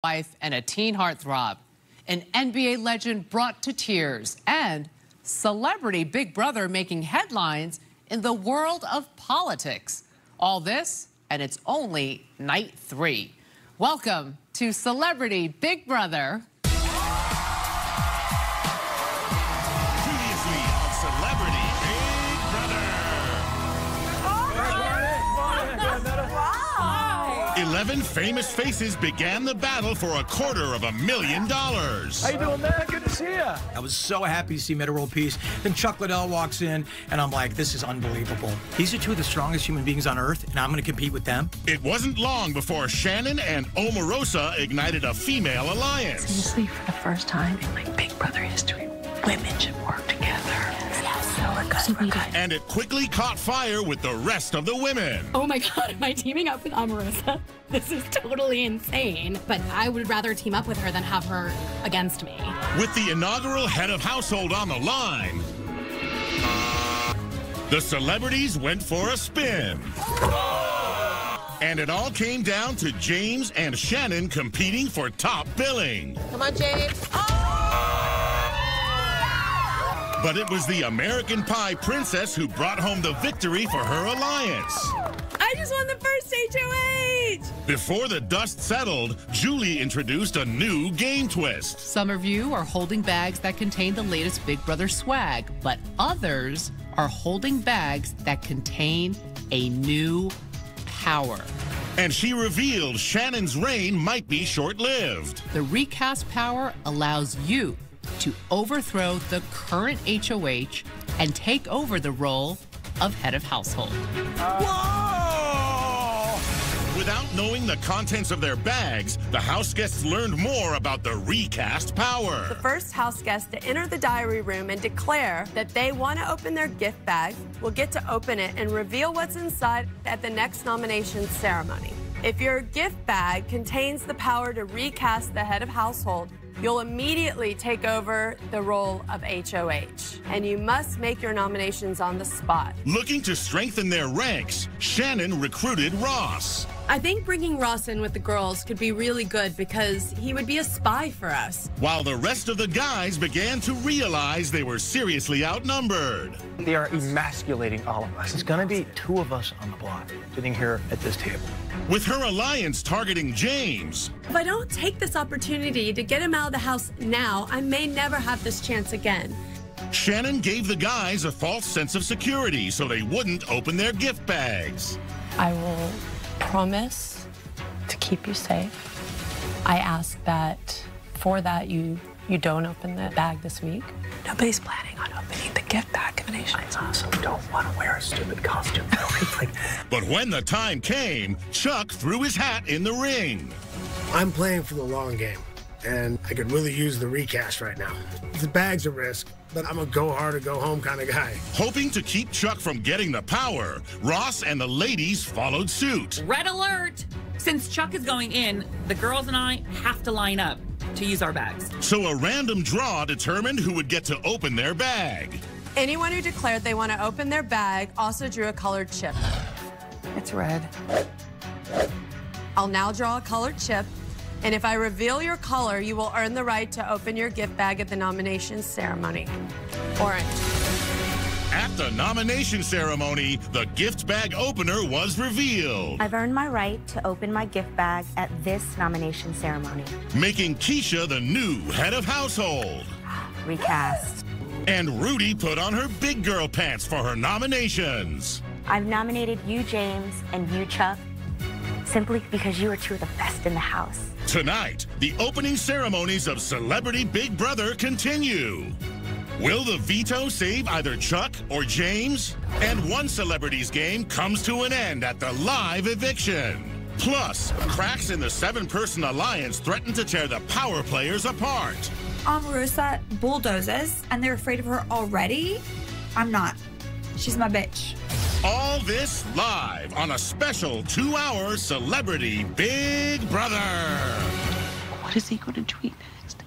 wife and a teen heartthrob, an NBA legend brought to tears, and celebrity Big Brother making headlines in the world of politics. All this, and it's only night 3. Welcome to Celebrity Big Brother. Previously on Celebrity Big Brother. 11 famous faces began the battle for $250,000. How you doing, man? Good to see you. I was so happy to see Meta World Peace. Then Chuck Liddell walks in, and I'm like, this is unbelievable. These are two of the strongest human beings on Earth, and I'm going to compete with them. It wasn't long before Shannon and Omarosa ignited a female alliance. Seriously, for the first time in like Big Brother history, women should work together. Yes, so we're good. And it quickly caught fire with the rest of the women. Oh my God, am I teaming up with Omarosa? This is totally insane. But I would rather team up with her than have her against me. With the inaugural head of household on the line, the celebrities went for a spin. And it all came down to James and Shannon competing for top billing. Come on, James. But it was the American Pie princess who brought home the victory for her alliance. I just won the first HOH! Before the dust settled, Julie introduced a new game twist. Some of you are holding bags that contain the latest Big Brother swag, but others are holding bags that contain a new power. And she revealed Shannon's reign might be short-lived. The recast power allows you to overthrow the current HOH and take over the role of head of household. Without knowing the contents of their bags, the house guests learned more about the recast power. The first house guest to enter the diary room and declare that they want to open their gift bag will get to open it and reveal what's inside at the next nomination ceremony. If your gift bag contains the power to recast the head of household, you'll immediately take over the role of HOH, and you must make your nominations on the spot. Looking to strengthen their ranks, Shannon recruited Ross. I think bringing Ross in with the girls could be really good because he would be a spy for us. While the rest of the guys began to realize they were seriously outnumbered. They are emasculating all of us. It's going to be 2 of us on the block sitting here at this table. With her alliance targeting James. If I don't take this opportunity to get him out of the house now, I may never have this chance again. Shannon gave the guys a false sense of security so they wouldn't open their gift bags. I will promise to keep you safe. I ask that for that you don't open the bag this week. Nobody's planning on opening the gift bag combination. I also don't want to wear a stupid costume. But when the time came, Chuck threw his hat in the ring. I'm playing for the long game, and I could really use the recast right now. The bag's a risk, but I'm a go hard or go home kind of guy. Hoping to keep Chuck from getting the power, Ross and the ladies followed suit. Red alert! Since Chuck is going in, the girls and I have to line up to use our bags. So a random draw determined who would get to open their bag. Anyone who declared they want to open their bag also drew a colored chip. It's red. I'll now draw a colored chip, and if I reveal your color, you will earn the right to open your gift bag at the nomination ceremony. Orange. At the nomination ceremony, the gift bag opener was revealed, I've earned my right to open my gift bag at this nomination ceremony. making Keisha the new head of household. Recast. And Rudy put on her big girl pants for her nominations. I've nominated you, James, and you, Chuck, simply because you are 2 of the best in the house. Tonight, the opening ceremonies of Celebrity Big Brother continue. Will the veto save either Chuck or James? And one celebrity's game comes to an end at the live eviction. Plus, cracks in the 7-person alliance threaten to tear the power players apart. Omarosa bulldozes, and they're afraid of her already. I'm not. She's my bitch. All this live on a special 2-hour Celebrity Big Brother. What is he going to tweet next?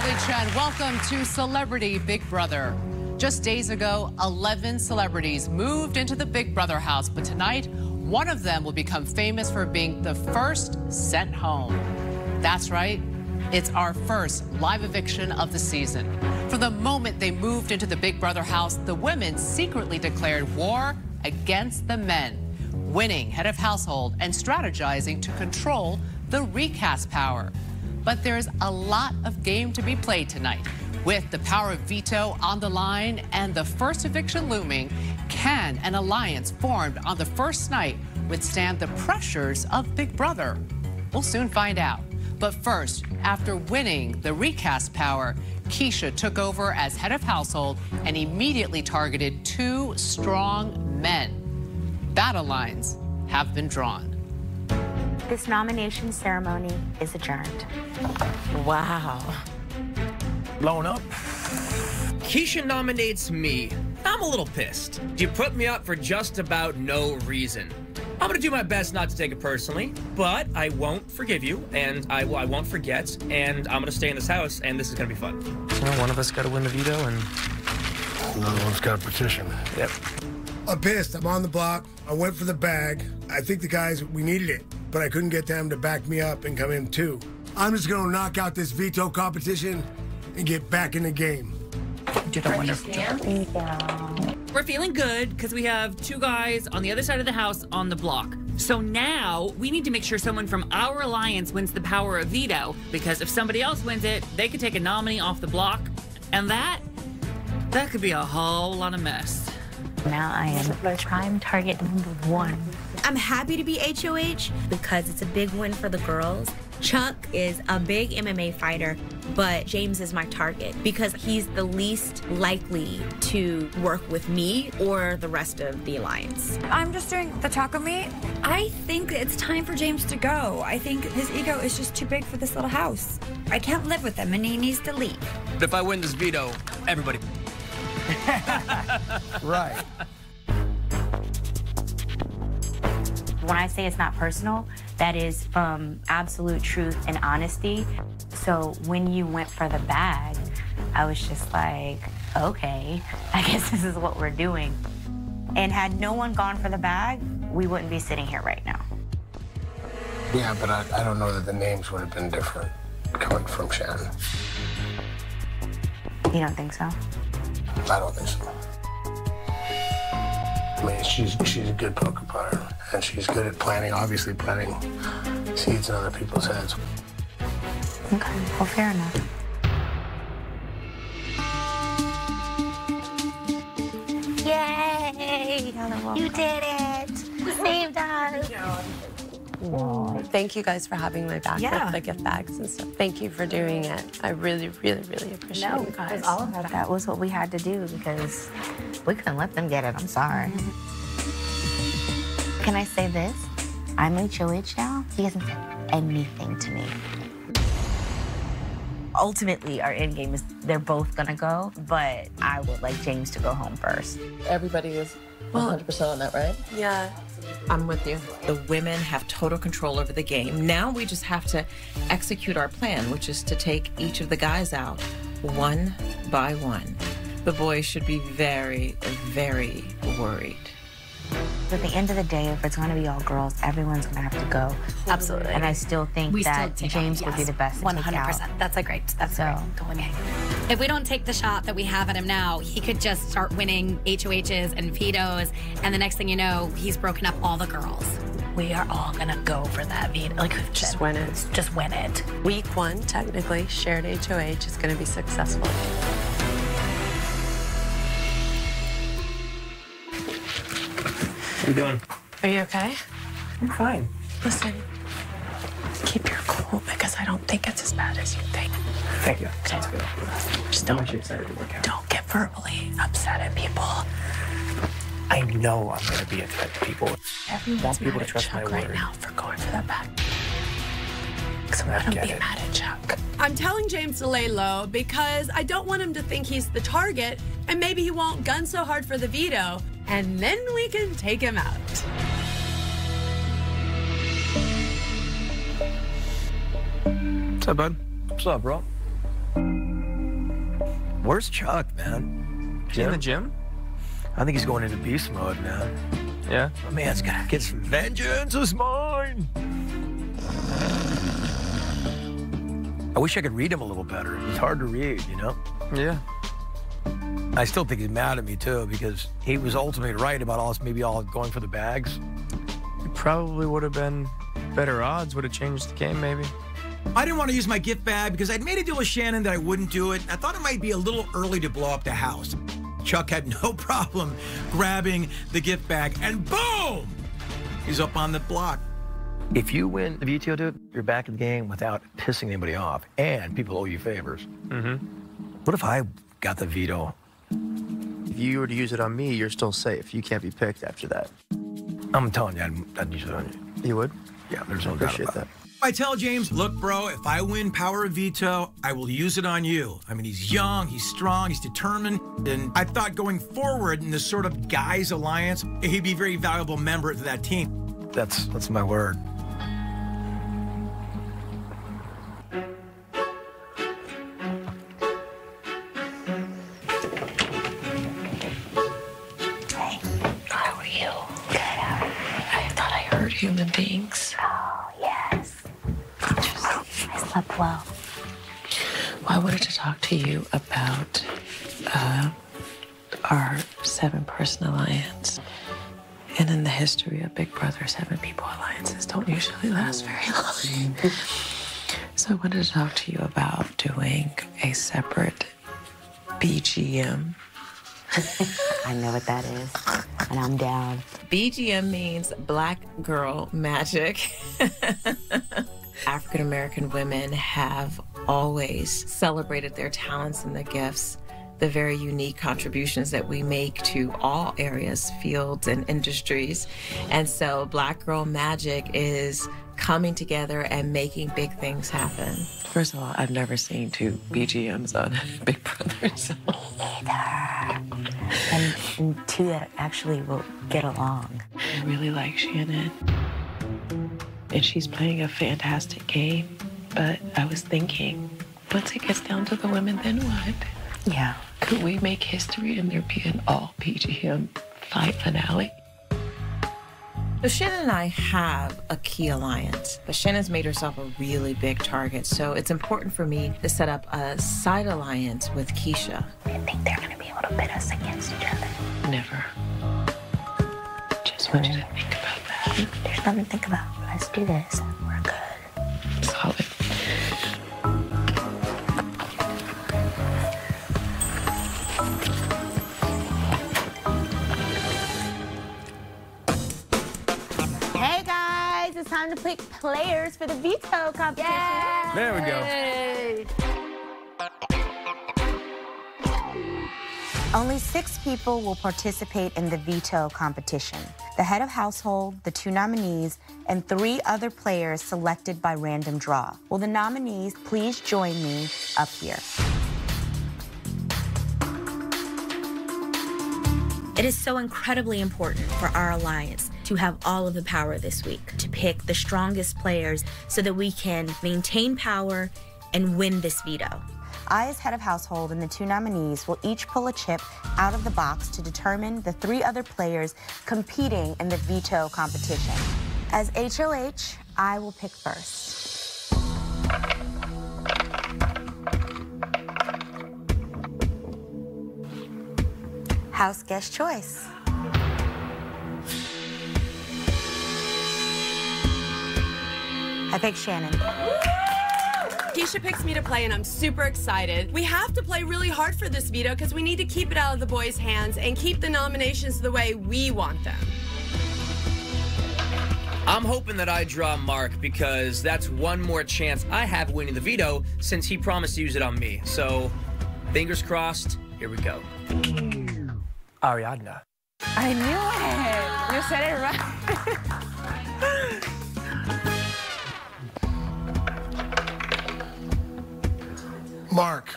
Julie Chen. Welcome to Celebrity Big Brother. Just days ago, 11 celebrities moved into the Big Brother house, but tonight, one of them will become famous for being the first sent home. That's right, it's our first live eviction of the season. For the moment they moved into the Big Brother house, the women secretly declared war against the men, winning head of household and strategizing to control the recast power. But there's a lot of game to be played tonight. With the power of veto on the line and the first eviction looming, can an alliance formed on the first night withstand the pressures of Big Brother? We'll soon find out. But first, after winning the recast power, Keisha took over as head of household and immediately targeted 2 strong men. Battle lines have been drawn. This nomination ceremony is adjourned. Wow. Blown up. Keisha nominates me. I'm a little pissed. You put me up for just about no reason. I'm gonna do my best not to take it personally, but I won't forgive you, and I won't forget, and I'm gonna stay in this house, and this is gonna be fun. Well, one of us got to win the veto, and another one's got a petition. Yep. I'm pissed. I'm on the block. I went for the bag. I think the guys, we needed it, but I couldn't get them to back me up and come in too. I'm just gonna knock out this veto competition and get back in the game. You did a wonderful job. We're feeling good because we have 2 guys on the other side of the house on the block. So now we need to make sure someone from our alliance wins the power of veto, because if somebody else wins it, they could take a nominee off the block, and that could be a whole lot of mess. Now I am prime target number 1. I'm happy to be HOH because it's a big win for the girls. Chuck is a big MMA fighter, but James is my target because he's the least likely to work with me or the rest of the alliance. I'm just doing the taco meat. I think it's time for James to go. I think his ego is just too big for this little house. I can't live with him and he needs to leave. But if I win this veto, everybody. Right. When I say it's not personal, that is from absolute truth and honesty. So when you went for the bag, I was just like, okay, I guess this is what we're doing. And had no one gone for the bag, we wouldn't be sitting here right now. Yeah, but I don't know that the names would have been different coming from Shannon. You don't think so? I don't think so. I mean, she's a good poker player, and she's good at planting, obviously planting seeds in other people's heads. Okay, well, fair enough. Yay! You did it! You saved us! Thank you guys for having my back with the gift bags and stuff. Thank you for doing it. I really, really, really appreciate you guys. It was all of that. That was what we had to do because we couldn't let them get it. I'm sorry. Can I say this? I'm HOH now. He hasn't said anything to me. Ultimately, our end game is they're both gonna go, but I would like James to go home first. Everybody is 100% on that, right? Yeah, I'm with you. The women have total control over the game. Now we just have to execute our plan, which is to take each of the guys out one by one. The boys should be very, very worried. At the end of the day, if it's going to be all girls, everyone's going to have to go. Absolutely. And I still think that James would be the best to 100%. take out. That's great. If we don't take the shot that we have at him now, he could just start winning HOHs and vetoes, and the next thing you know, he's broken up all the girls. We are all gonna go for that veto. Like, just win it. Just win it. Week 1, technically, shared HOH is gonna be successful. How you doing? Are you okay? I'm fine. Listen, keep your cool because I don't think it's as bad as you think. Thank you. Sounds good. Just I'm actually excited to work out. don't get verbally upset at people. I know I'm going to be a threat to people. Everyone's I want people mad to trust at my Chuck right word. now for going for that back. So let him be mad at Chuck. I'm telling James to lay low because I don't want him to think he's the target, and maybe he won't gun so hard for the veto, and then we can take him out. What's up, bud? What's up, bro? Where's Chuck, man? Is he in the gym? I think he's going into beast mode, man. Yeah? My man's gotta get some vengeance is mine. I wish I could read him a little better. He's hard to read, you know? Yeah. I still think he's mad at me, too, because he was ultimately right about us maybe all going for the bags. It probably would have been better odds, would have changed the game, maybe. I didn't want to use my gift bag because I'd made a deal with Shannon that I wouldn't do it. I thought it might be a little early to blow up the house. Chuck had no problem grabbing the gift bag, and boom! He's up on the block. If you win the veto, dude, you're back in the game without pissing anybody off, and people owe you favors. Mm-hmm. What if I got the veto? If you were to use it on me, you're still safe. You can't be picked after that. I'm telling you, I'd use it on you. You would? Yeah, there's no doubt about that. I tell James, look, bro, if I win power of veto, I will use it on you. I mean, he's young, he's strong, he's determined, and I thought going forward in this sort of guys alliance, he'd be a very valuable member to that team. That's my word. Human beings. Oh, yes. I slept well. Well, I wanted to talk to you about our 7-person alliance. And in the history of Big Brother, 7-people alliances don't usually last very long. So I wanted to talk to you about doing a separate BGM. I know what that is, and I'm down. BGM means Black Girl Magic. African American women have always celebrated their talents and their gifts, the very unique contributions that we make to all areas, fields, and industries. And so Black Girl Magic is coming together and making big things happen. First of all, I've never seen 2 BGMs on Big Brother. So. And 2 that actually will get along. I really like Shannon. And she's playing a fantastic game. But I was thinking, once it gets down to the women, then what? Yeah. Could we make history and there be an all BGM fight finale? So Shannon and I have a key alliance, but Shannon's made herself a really big target. So it's important for me to set up a side alliance with Keisha. I think they're going to be able to pit us against each other. Never. Just want you to think about that. There's nothing to think about. Let's do this. We're good. Solid. Hey guys, it's time to pick players for the veto competition. Yay! There we go. Only 6 people will participate in the veto competition. The head of household, the 2 nominees, and 3 other players selected by random draw. Will the nominees please join me up here? It is so incredibly important for our alliance to have all of the power this week, to pick the strongest players so that we can maintain power and win this veto. I, as head of household, and the 2 nominees will each pull a chip out of the box to determine the 3 other players competing in the veto competition. As HOH, I will pick first. House guest choice. I picked Shannon. Keisha picks me to play, and I'm super excited. We have to play really hard for this veto because we need to keep it out of the boys' hands and keep the nominations the way we want them. I'm hoping that I draw Mark because that's one more chance I have winning the veto since he promised to use it on me. So, fingers crossed, here we go. Ariadna. I knew it. You said it right. Mark.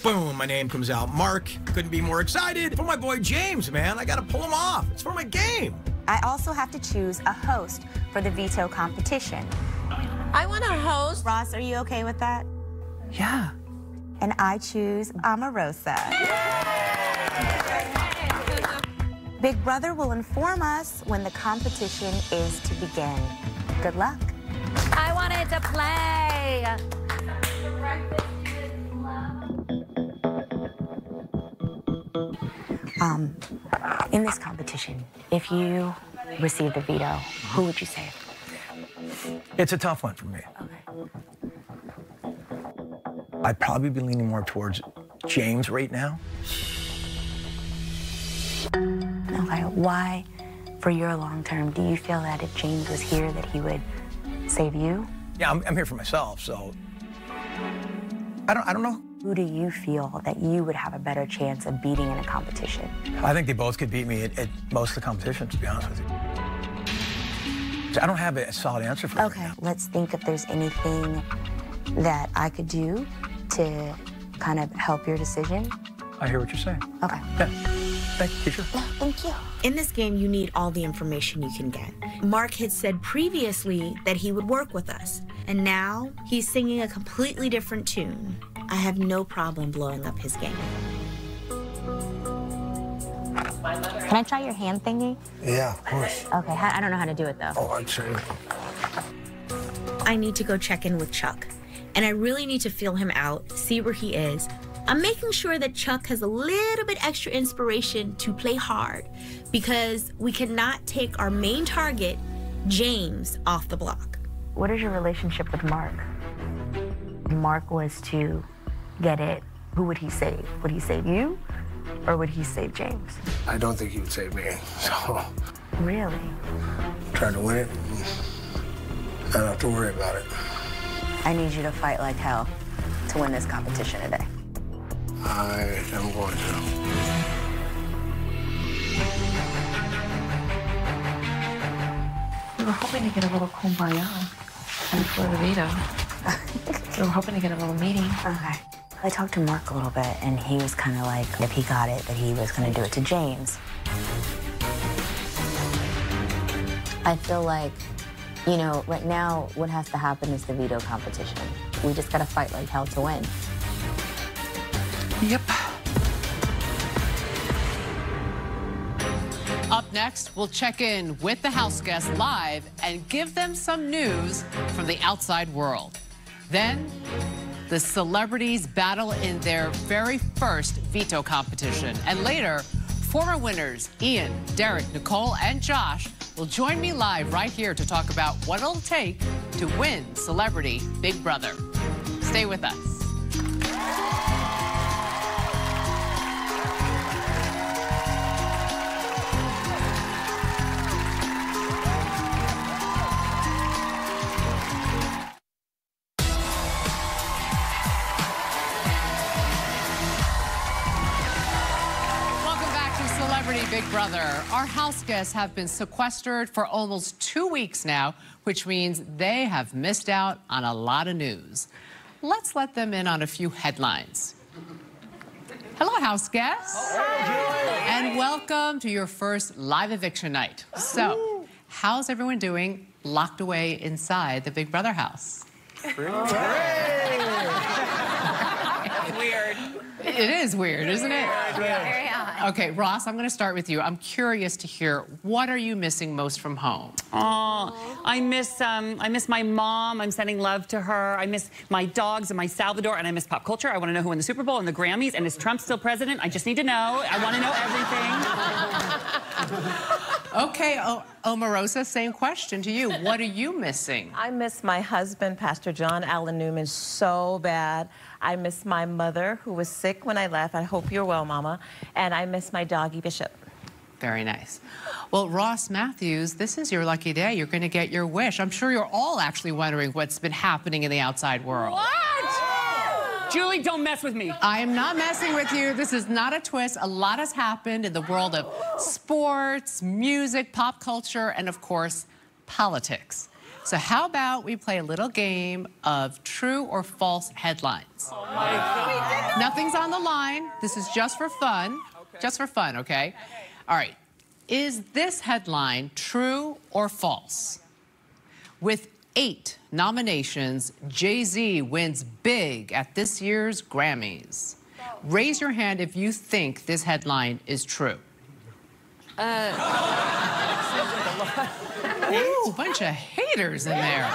Boom, my name comes out. Mark, couldn't be more excited for my boy James, man. I gotta pull him off. It's for my game. I also have to choose a host for the veto competition. I want to host. Ross, are you okay with that? Yeah. And I choose Omarosa. Big Brother will inform us when the competition is to begin. Good luck. I wanted to play. In this competition, if you received a veto, who would you save? It's a tough one for me. I'd probably be leaning more towards James right now. Okay, why, for your long term, do you feel that if James was here that he would save you? Yeah, I'm here for myself, so I don't know. Who do you feel that you would have a better chance of beating in a competition? I think they both could beat me at most of the competitions, to be honest with you. I don't have a solid answer for that. Okay, let's think if there's anything that I could do to kind of help your decision. I hear what you're saying. Okay. Yeah. Thank you, teacher. Yeah, thank you. In this game, you need all the information you can get. Mark had said previously that he would work with us, and now he's singing a completely different tune. I have no problem blowing up his game. Can I try your hand thingy? Yeah, of course. Okay, I don't know how to do it though. Oh, I'd say. I need to go check in with Chuck, and I really need to feel him out, see where he is. I'm making sure that Chuck has a little bit extra inspiration to play hard, because we cannot take our main target, James, off the block. What is your relationship with Mark? If Mark was to get it, who would he save? Would he save you, or would he save James? I don't think he would save me, so. Really? I'm trying to win it. I don't have to worry about it. I need you to fight like hell to win this competition today. I am going to. We were hoping to get a little kumbaya before the veto. We were hoping to get a little meeting. Okay. I talked to Mark a little bit, and he was kind of like, if he got it, that he was going to do it to James. I feel like, you know, right now, what has to happen is the veto competition. We just got to fight like hell to win. Yep. Up next, we'll check in with the house guests live and give them some news from the outside world. Then, the celebrities battle in their very first veto competition. And later, former winners Ian, Derek, Nicole, and Josh will join me live right here to talk about what it'll take to win Celebrity Big Brother. Stay with us. Big Brother. Our house guests have been sequestered for almost 2 weeks now, which means they have missed out on a lot of news. Let's let them in on a few headlines. Hello, house guests. And welcome to your first live eviction night. So, how's everyone doing locked away inside the Big Brother house? Weird. It is weird, isn't it? Very odd. Okay, Ross, I'm going to start with you. I'm curious to hear, what are you missing most from home? Oh, I miss my mom. I'm sending love to her. I miss my dogs and my Salvador, and I miss pop culture. I want to know who won the Super Bowl and the Grammys, and is Trump still president? I just need to know. I want to know everything. Okay, Omarosa, same question to you. What are you missing? I miss my husband, Pastor John Allen Newman, so bad. I miss my mother, who was sick when I left. I hope you're well, Mama. And I miss my doggy, Bishop. Very nice. Well, Ross Matthews, this is your lucky day. You're going to get your wish. I'm sure you're all actually wondering what's been happening in the outside world. What? Julie, don't mess with me. I am not messing with you. This is not a twist. A lot has happened in the world of sports, music, pop culture, and of course, politics. So how about we play a little game of true or false headlines? Oh my God. Nothing's on the line. This is just for fun. Okay. Just for fun, okay? All right. Is this headline true or false? With 8 nominations, Jay-Z wins big at this year's Grammys. Raise your hand if you think this headline is true. Ooh, bunch of haters in there.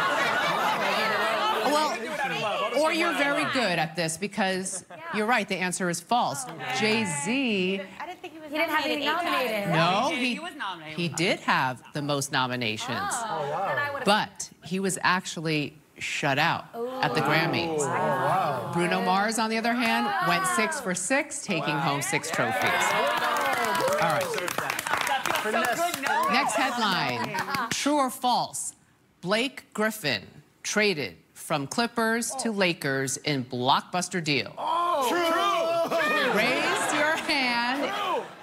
Well, or you're very good at this because you're right, the answer is false. Jay-Z... He didn't have any nominated. No, he was nominated. he did have the most nominations, but he was actually shut out at the Grammys. Bruno Mars, on the other hand, went 6 for 6, taking home 6 trophies. All right. Next headline, true or false? Blake Griffin traded from Clippers to Lakers in blockbuster deal. Raise your hand.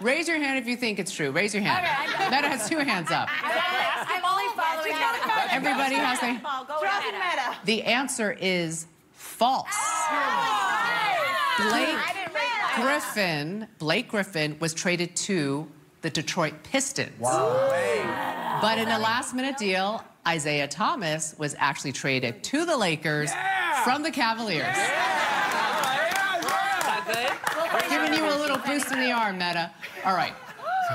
Raise your hand if you think it's true. Raise your hand. Meta has 2 hands up. I'm only following Meta. Everybody has a... The answer is false. Blake Griffin was traded to the Detroit Pistons. But in a last-minute deal, Isaiah Thomas was actually traded to the Lakers from the Cavaliers. Giving you a little boost in the arm, Meta. All right.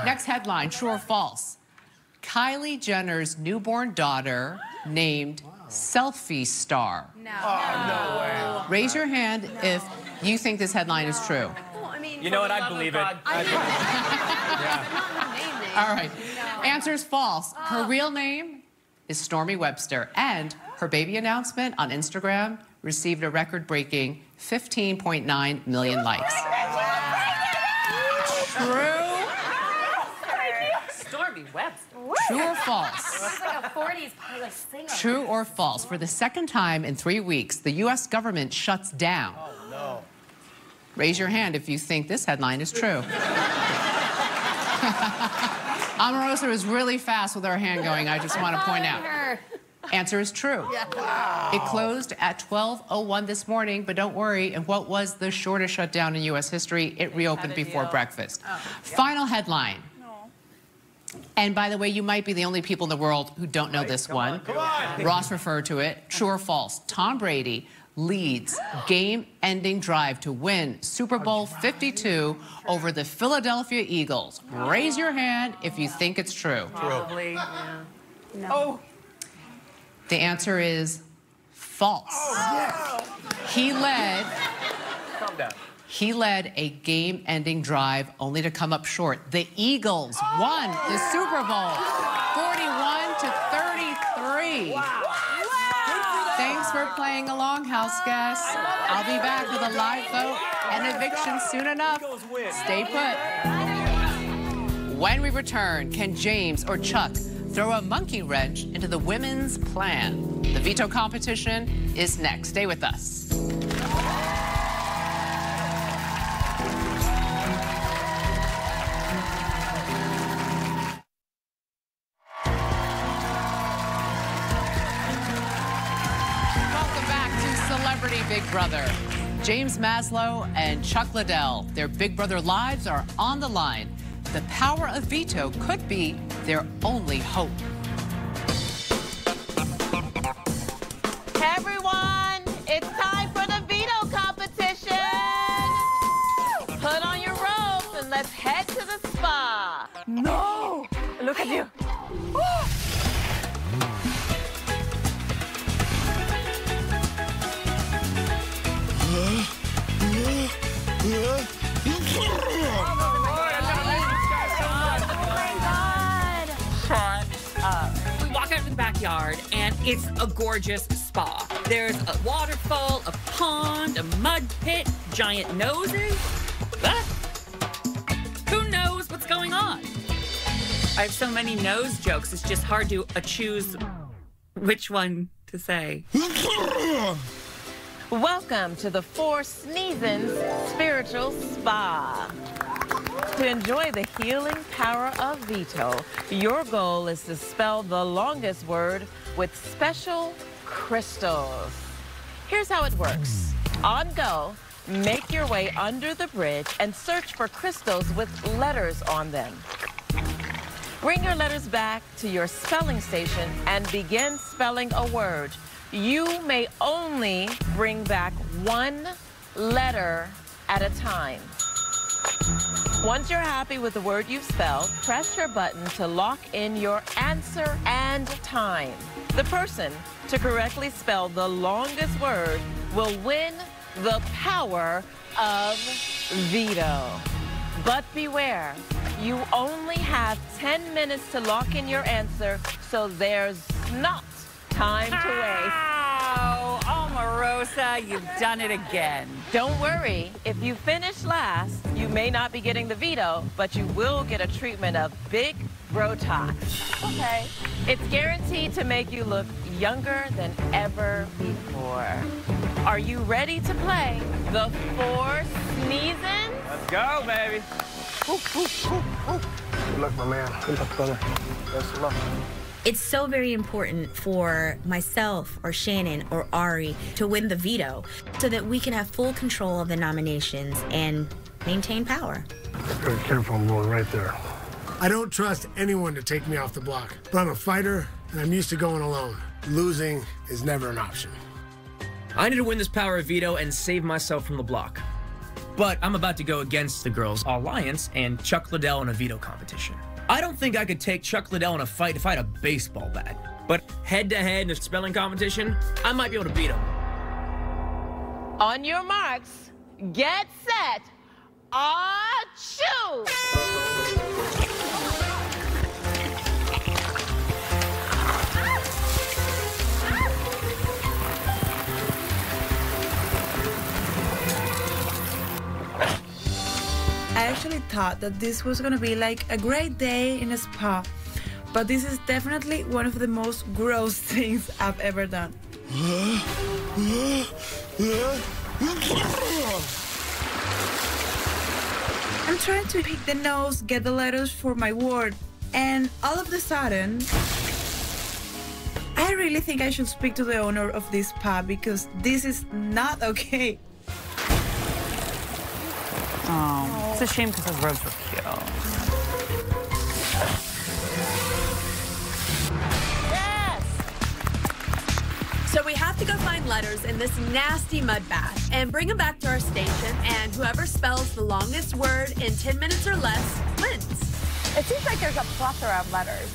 Next headline, true or false? Kylie Jenner's newborn daughter named Selfie Star. No. No way. Raise your hand if you think this headline is true. You know what? I believe it. All right. Answer is false. Her real name is Stormy Webster, and her baby announcement on Instagram received a record-breaking 15.9 million likes. True? Stormy Webster. True or false? She's like a 40s singer. True or false? For the second time in 3 weeks, the U.S. government shuts down. Oh, no. Raise your hand if you think this headline is true. Omarosa was really fast with her hand going, I just want to point out. Answer is true. Wow. It closed at 12:01 this morning, but don't worry, in what was the shortest shutdown in U.S. history, it reopened before breakfast. Final headline. And by the way, you might be the only people in the world who don't know this one. Ross referred to it. True or false? Tom Brady leads game-ending drive to win Super Bowl 52 over the Philadelphia Eagles. Raise your hand if you think it's true. Probably. Yeah. No. Oh. The answer is false. He led a game-ending drive only to come up short. The Eagles won the Super Bowl 41-33. Thanks for playing along, house guests. I'll be back with a live vote and eviction soon enough. Stay put. When we return, can James or Chuck throw a monkey wrench into the women's plan? The veto competition is next. Stay with us. Big Brother. James Maslow and Chuck Liddell, their Big Brother lives are on the line. The power of veto could be their only hope. Hey everyone, it's time for the veto competition. Put on your robes and let's head to the spa. No, look at you. We walk out to the backyard, and it's a gorgeous spa. There's a waterfall, a pond, a mud pit, giant noses. Who knows what's going on? I have so many nose jokes, it's just hard to choose which one to say. Welcome to the Four Seasons Spiritual Spa. To enjoy the healing power of veto, your goal is to spell the longest word with special crystals. Here's how it works. On go, make your way under the bridge and search for crystals with letters on them. Bring your letters back to your spelling station and begin spelling a word. You may only bring back one letter at a time. Once you're happy with the word you've spelled, press your button to lock in your answer and time. The person to correctly spell the longest word will win the power of veto. But beware, you only have 10 minutes to lock in your answer, so there's not time to waste. Oh, Omarosa, you've done it again. Don't worry, if you finish last, you may not be getting the veto, but you will get a treatment of Big Botox. Okay. It's guaranteed to make you look younger than ever before. Are you ready to play the 4 sneezing? Let's go, baby. Good luck, my man. Good luck, brother. Best of luck. It's so very important for myself or Shannon or Ari to win the veto so that we can have full control of the nominations and maintain power. Very careful, I'm going right there. I don't trust anyone to take me off the block, but I'm a fighter and I'm used to going alone. Losing is never an option. I need to win this power of veto and save myself from the block. But I'm about to go against the girls' alliance and Chuck Liddell in a veto competition. I don't think I could take Chuck Liddell in a fight if I had a baseball bat. But head-to-head in a spelling competition, I might be able to beat him. On your marks, get set, achoo! I actually thought that this was gonna be like a great day in a spa, but this is definitely one of the most gross things I've ever done. I'm trying to pick the nose, get the letters for my word, and all of a sudden, I really think I should speak to the owner of this spa because this is not okay. Oh, it's a shame because those robes were cute. Yes! So we have to go find letters in this nasty mud bath and bring them back to our station, and whoever spells the longest word in 10 minutes or less wins. It seems like there's a plethora of letters.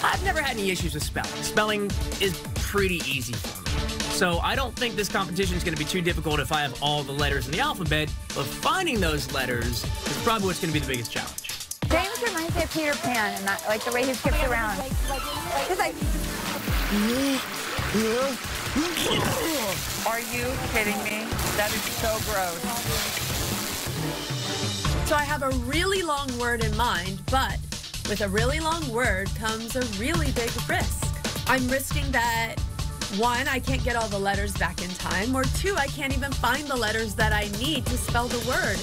I've never had any issues with spelling. Spelling is pretty easy for me. So I don't think this competition is going to be too difficult if I have all the letters in the alphabet, but finding those letters is probably what's going to be the biggest challenge. James reminds me of Peter Pan, and that, like the way he skips around. He's like... Are you kidding me? That is so gross. So I have a really long word in mind, but with a really long word comes a really big risk. I'm risking that 1, I can't get all the letters back in time, or 2, I can't even find the letters that I need to spell the word.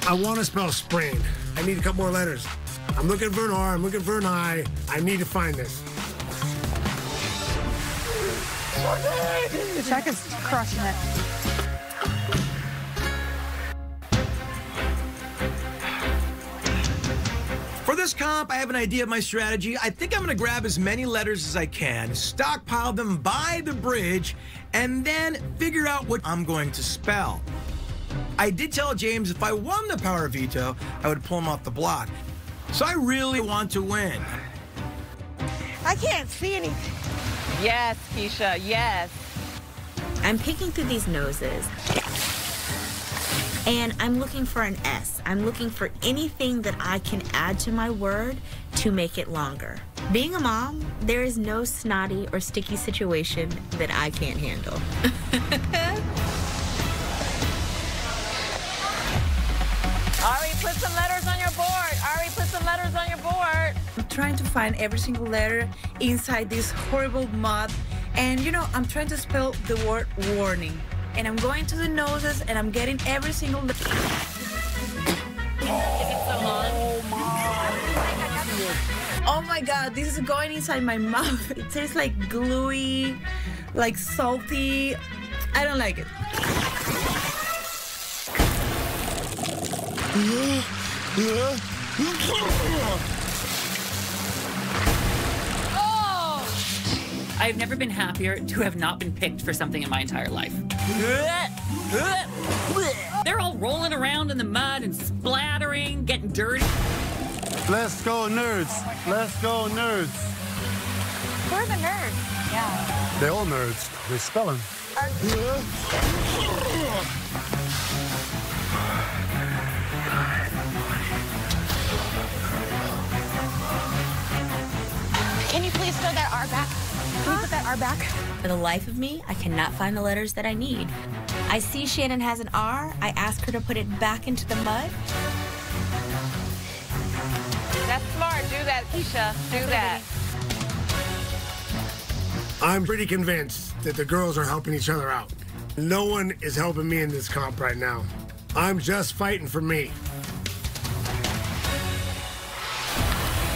I want to spell sprain. I need a couple more letters. I'm looking for an R, I'm looking for an I. I need to find this. Chuck is crushing it. For this comp, I have an idea of my strategy. I think I'm gonna grab as many letters as I can, stockpile them by the bridge, and then figure out what I'm going to spell. I did tell James if I won the power veto, I would pull him off the block. So I really want to win. I can't see anything. Yes, Keisha, yes. I'm picking through these noses, and I'm looking for an S. I'm looking for anything that I can add to my word to make it longer. Being a mom, there is no snotty or sticky situation that I can't handle. Ari, put some letters on your board. Ari, put some letters on your board. I'm trying to find every single letter inside this horrible mud, and you know, I'm trying to spell the word warning. And I'm going to the noses, and I'm getting every single letter. Oh my God, this is going inside my mouth. It tastes like gluey, like salty. I don't like it. I've never been happier to have not been picked for something in my entire life. They're all rolling around in the mud and splattering, getting dirty. Let's go, nerds. Let's go, nerds. Who are the nerds? Yeah. They're all nerds. They spell them. Can you please throw that R back? Can you put that R back? For the life of me, I cannot find the letters that I need. I see Shannon has an R. I ask her to put it back into the mud. That's smart. Do that, Keisha. Do that. I'm pretty convinced that the girls are helping each other out. No one is helping me in this comp right now. I'm just fighting for me.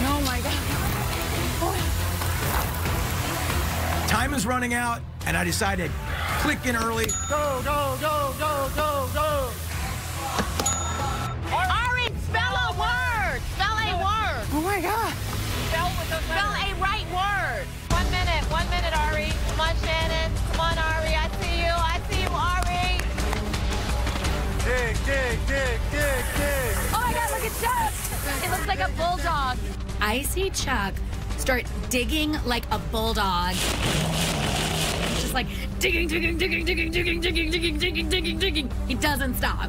Oh my God. Time is running out, and I decided to click in early. Go, go, go, go, go, go. Ari, spell a word. Spell a word. Oh my God. Spell a right word. 1 minute. 1 minute, Ari. Come on, Shannon. Come on, Ari. I see you. I see you, Ari. Dig, dig, dig, dig, dig. Oh my God, look at Chuck. It looks like a bulldog. I see Chuck start digging like a bulldog. Just like digging, digging, digging, digging, digging, digging, digging, digging, digging, digging. He doesn't stop.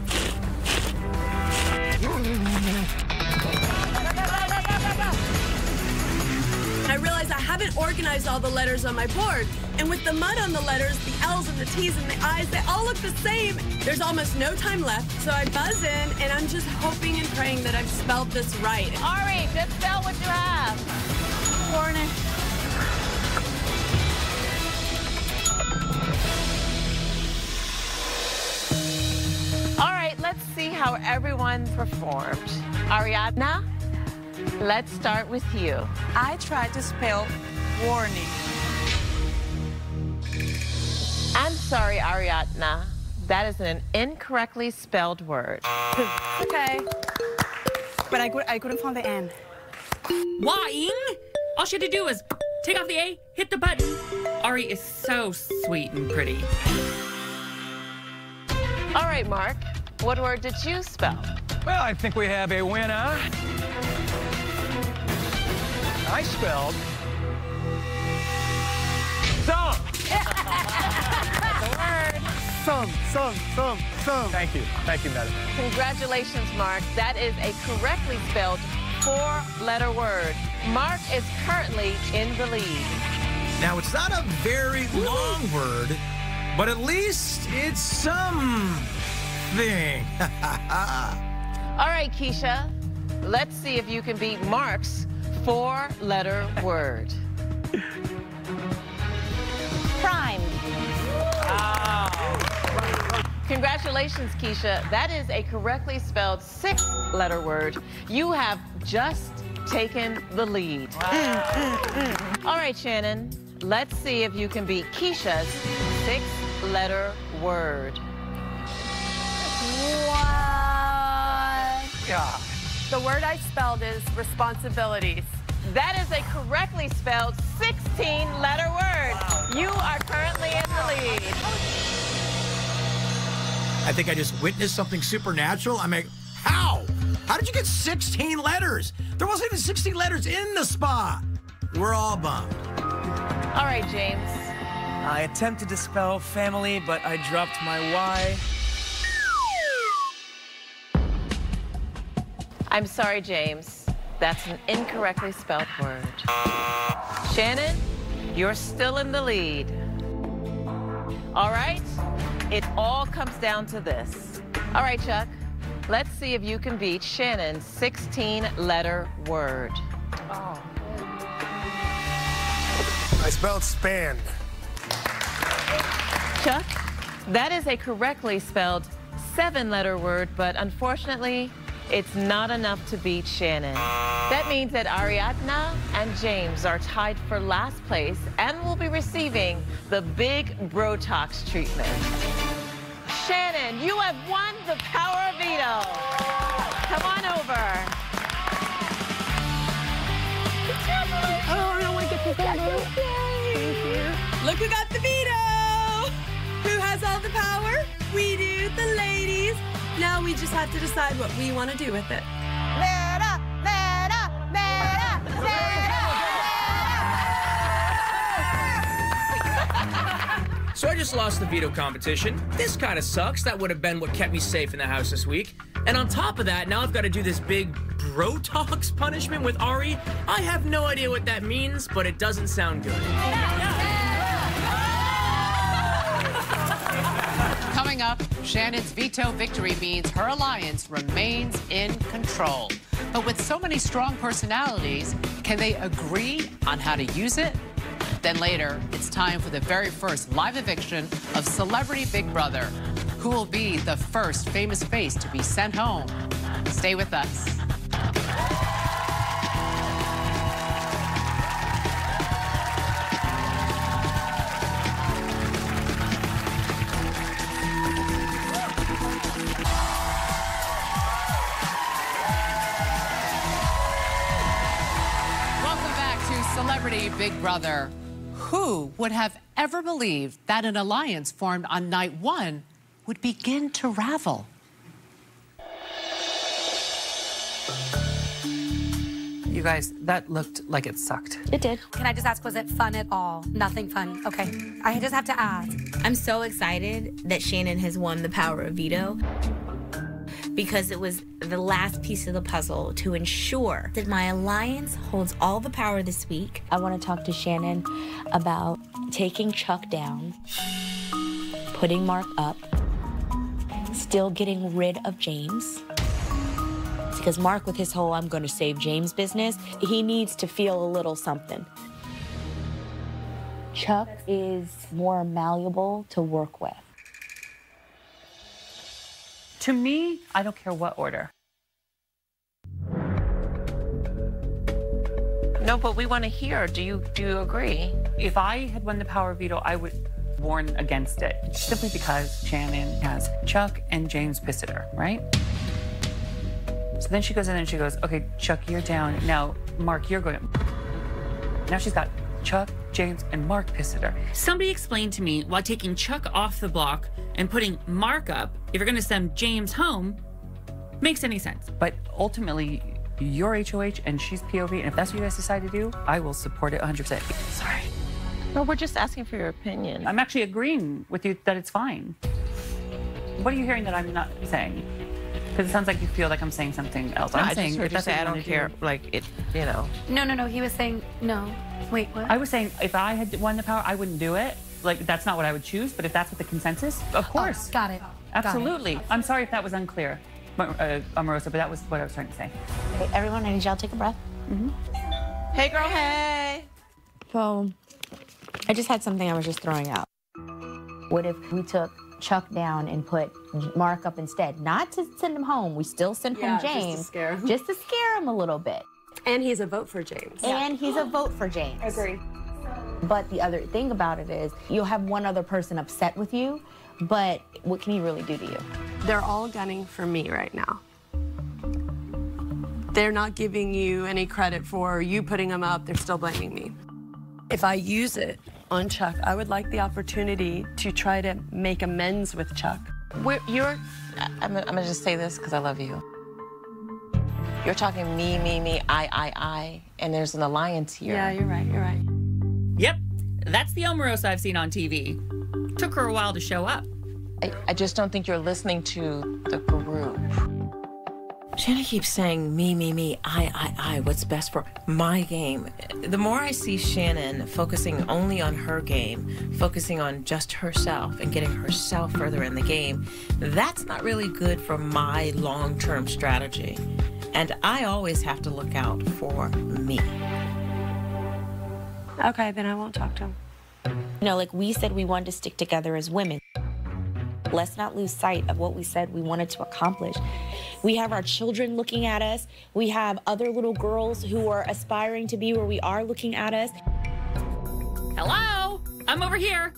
I realize I haven't organized all the letters on my board. And with the mud on the letters, the L's and the T's and the I's, they all look the same. There's almost no time left, so I buzz in, and I'm just hoping and praying that I've spelled this right. Ari, just spell what you have. Warning. All right, let's see how everyone performed. Ariadna, let's start with you. I tried to spell warning. I'm sorry, Ariadna. That is an incorrectly spelled word. Okay. But I couldn't find the N. Why? All she had to do was take off the A, hit the button. Ari is so sweet and pretty. All right, Mark, what word did you spell? Well, I think we have a winner. I spelled some. That's a word. Some. Thank you, madam. Congratulations, Mark. That is a correctly spelled 4-letter word. Mark is currently in the lead. Now, it's not a very long word, but at least it's something. All right, Keisha, let's see if you can beat Mark's 4-letter word. Prime. Congratulations, Keisha. That is a correctly spelled 6-letter word. You have just taken the lead. All right, Shannon, let's see if you can beat Keisha's 6-letter word. What? Yeah. The word I spelled is responsibilities. That is a correctly spelled 16-letter word. Wow. You are currently in the lead. I think I just witnessed something supernatural. I mean, how? How did you get 16 letters? There wasn't even 16 letters in the spa. We're all bummed. All right, James. I attempted to spell family, but I dropped my Y. I'm sorry, James. That's an incorrectly spelled word. Shannon, you're still in the lead. All right? It all comes down to this. All right, Chuck. Let's see if you can beat Shannon's 16-letter word. Oh. I spelled span. Chuck, that is a correctly spelled 7-letter word, but unfortunately, it's not enough to beat Shannon. That means that Ariadna and James are tied for last place and will be receiving the big Brotox treatment. Shannon, you have won the Power of Veto. come on over. Oh, I don't want to get this over. Thank you. Look who got the veto. Who has all the power? We do, the ladies. Now we just have to decide what we want to do with it. So I just lost the veto competition. This kind of sucks. That would have been what kept me safe in the house this week. And on top of that, now I've got to do this big bro talks punishment with Ari. I have no idea what that means, but it doesn't sound good. Coming up, Shannon's veto victory means her alliance remains in control. But with so many strong personalities, can they agree on how to use it? Then later, it's time for the very first live eviction of Celebrity Big Brother. Who will be the first famous face to be sent home? Stay with us. Welcome back to Celebrity Big Brother. Who would have ever believed that an alliance formed on night one would begin to ravel? You guys, that looked like it sucked. It did. Can I just ask, was it fun at all? Nothing fun. Okay. I just have to ask. I'm so excited that Shannon has won the power of veto because it was the last piece of the puzzle to ensure that my alliance holds all the power this week. I want to talk to Shannon about taking Chuck down, putting Mark up, still getting rid of James. Because Mark, with his whole I'm going to save James business, he needs to feel a little something. Chuck is more malleable to work with. To me, I don't care what order. No, but we want to hear. Do you agree? If I had won the power veto, I would warn against it. Simply because Shannon has Chuck and James pissed at her, right? So then she goes in and she goes, okay, Chuck, you're down. Now, Mark, you're going. Now she's got Chuck, James, and Mark pissed at her. Somebody explained to me why taking Chuck off the block and putting Mark up, if you're going to send James home, makes any sense. But ultimately, you're HOH and she's POV, and if that's what you guys decide to do, I will support it 100%. Sorry. No, we're just asking for your opinion. I'm actually agreeing with you that it's fine. What are you hearing that I'm not saying? Because it sounds like you feel like I'm saying something else. No, I'm saying I just heard you say I don't care. Like it, you know. No. He was saying no. Wait, what? I was saying if I had won the power, I wouldn't do it. Like that's not what I would choose. But if that's what the consensus, of course. Got it. Absolutely. I'm sorry if that was unclear, Omarosa, but that was what I was trying to say. Okay, everyone, I need y'all to take a breath. Hey, girl, hey. So, I just had something I was just throwing out. What if we took Chuck down and put Mark up instead? Not to send him home. We still send home James. Just to scare him. Just to scare him a little bit. And he's a vote for James. And he's a vote for James. Agree. But the other thing about it is you'll have one other person upset with you, but what can he really do to you? They're all gunning for me right now. They're not giving you any credit for you putting them up. They're still blaming me. If I use it on Chuck, I would like the opportunity to try to make amends with Chuck. I'm gonna just say this because I love you. You're talking me, I, and there's an alliance here. Yeah, you're right. Yep, that's the Omarosa I've seen on TV. Took her a while to show up. I just don't think you're listening to the group. Shannon keeps saying me, I, what's best for my game. The more I see Shannon focusing only on her game, focusing on just herself and getting herself further in the game, that's not really good for my long-term strategy. And I always have to look out for me. Okay, then I won't talk to him. You know, like we said we wanted to stick together as women. Let's not lose sight of what we said we wanted to accomplish. We have our children looking at us. We have other little girls who are aspiring to be where we are looking at us. Hello, I'm over here.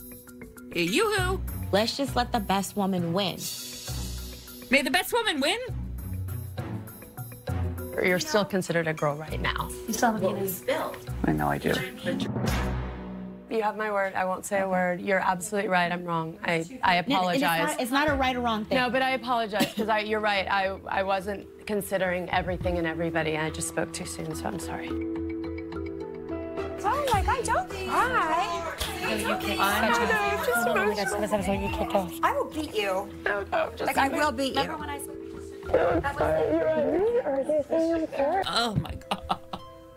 Yoo-hoo. Let's just let the best woman win. May the best woman win? You're still considered a girl right now. You still have a penis. I know I do. You have my word. I won't say a word. You're absolutely right. I'm wrong. I apologize. It's not a right or wrong thing. No, but I apologize because you're right. I wasn't considering everything and everybody. I just spoke too soon, so I'm sorry. Oh my God, don't cry. I will beat you. No, like, I will beat you. Oh my God.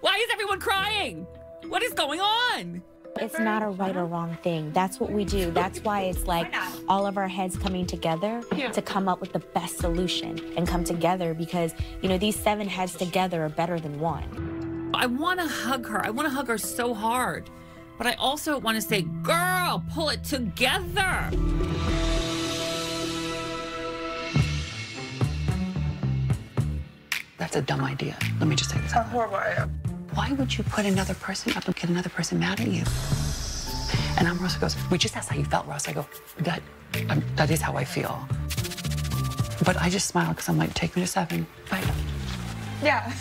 Why is everyone crying? What is going on? It's not a right or wrong thing. That's what we do. That's why it's like all of our heads coming together to come up with the best solution and come together because, you know, these 7 heads together are better than one. I want to hug her. I want to hug her so hard. But I also want to say, girl, pull it together. That's a dumb idea. Let me just say this. Why would you put another person up and get another person mad at you? And Rosa goes, we just asked how you felt, Ross. I go, that is how I feel. But I just smile because I'm like, take me to 7. Bye. Yeah.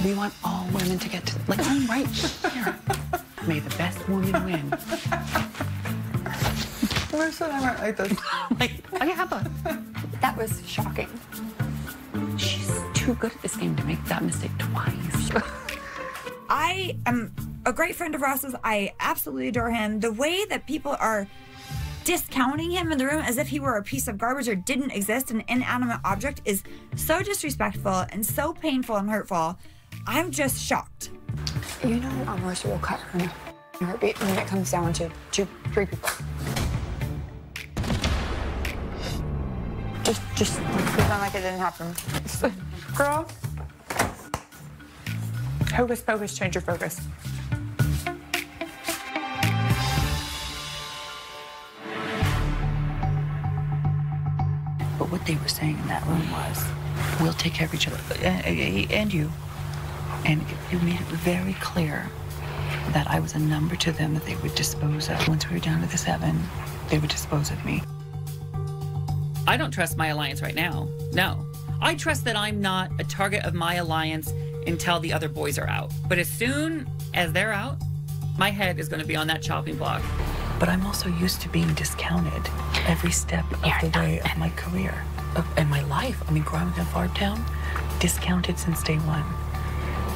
We want all women to get to, like, I'm right here. May the best woman win. Marissa and I weren't like this. Like, okay, how about? That was shocking. She's too good at this game to make that mistake twice. I am a great friend of Ross's. I absolutely adore him. The way that people are discounting him in the room as if he were a piece of garbage or didn't exist, an inanimate object, is so disrespectful and so painful and hurtful. I'm just shocked. You know, Marissa will cut her heartbeat when it comes down to 2, 3 people. Just pretend like it didn't happen. Girl, hocus pocus, change your focus. But what they were saying in that room was, we'll take care of each other, and you. And it made it very clear that I was a number to them that they would dispose of. Once we were down to the 7, they would dispose of me. I don't trust my alliance right now. No. I trust that I'm not a target of my alliance until the other boys are out. But as soon as they're out, my head is going to be on that chopping block. But I'm also used to being discounted every step of the way of my career, and my life. I mean, growing up in a farm town, discounted since day 1.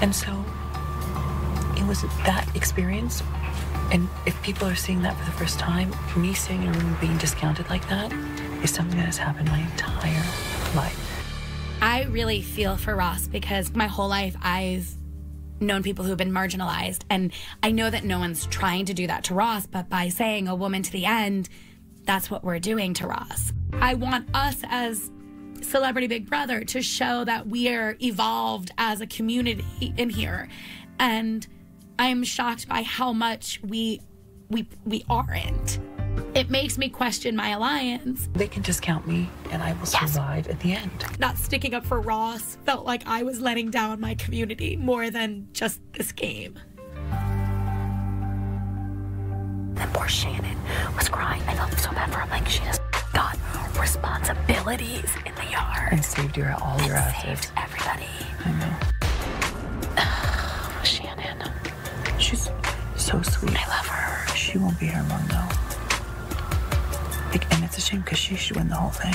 And so it was that experience. And if people are seeing that for the first time, me sitting in a room being discounted like that is something that has happened my entire life. I really feel for Ross because my whole life I've known people who have been marginalized. And I know that no one's trying to do that to Ross, but by saying a woman to the end, that's what we're doing to Ross. I want us as Celebrity Big Brother to show that we are evolved as a community in here. And I'm shocked by how much we aren't. It makes me question my alliance. They can discount me and I will survive at the end. Not sticking up for Ross felt like I was letting down my community more than just this game. That poor Shannon was crying. I felt so bad for her. I'm like, she has got responsibilities in the yard. And saved your all your assets. Saved everybody. I know. Shannon. She's so sweet. I love her. She won't be here long though. And it's a shame because she should win the whole thing.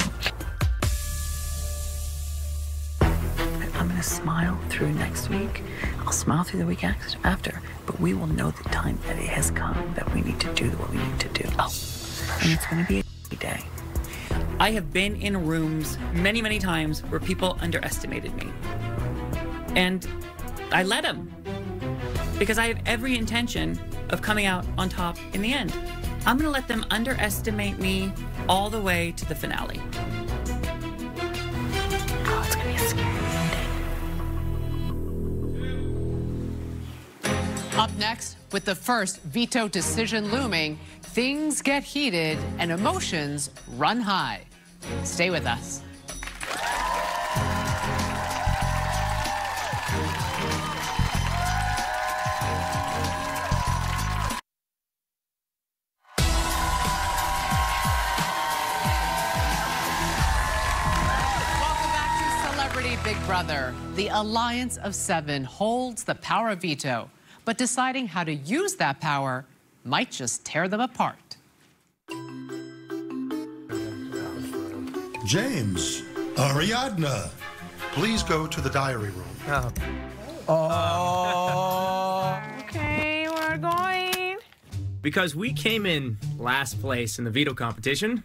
I'm going to smile through next week. I'll smile through the week after. But we will know the time that it has come that we need to do what we need to do. Oh. And it's going to be a day. I have been in rooms many, many times where people underestimated me. And I let them. Because I have every intention of coming out on top in the end. I'm going to let them underestimate me all the way to the finale. Oh, it's going to be a scary ending. Up next, with the first veto decision looming, things get heated and emotions run high. Stay with us. Big Brother, the Alliance of Seven holds the power of veto, but deciding how to use that power might just tear them apart. James, Ariadna, please go to the diary room. Okay, we're going. Because we came in last place in the veto competition,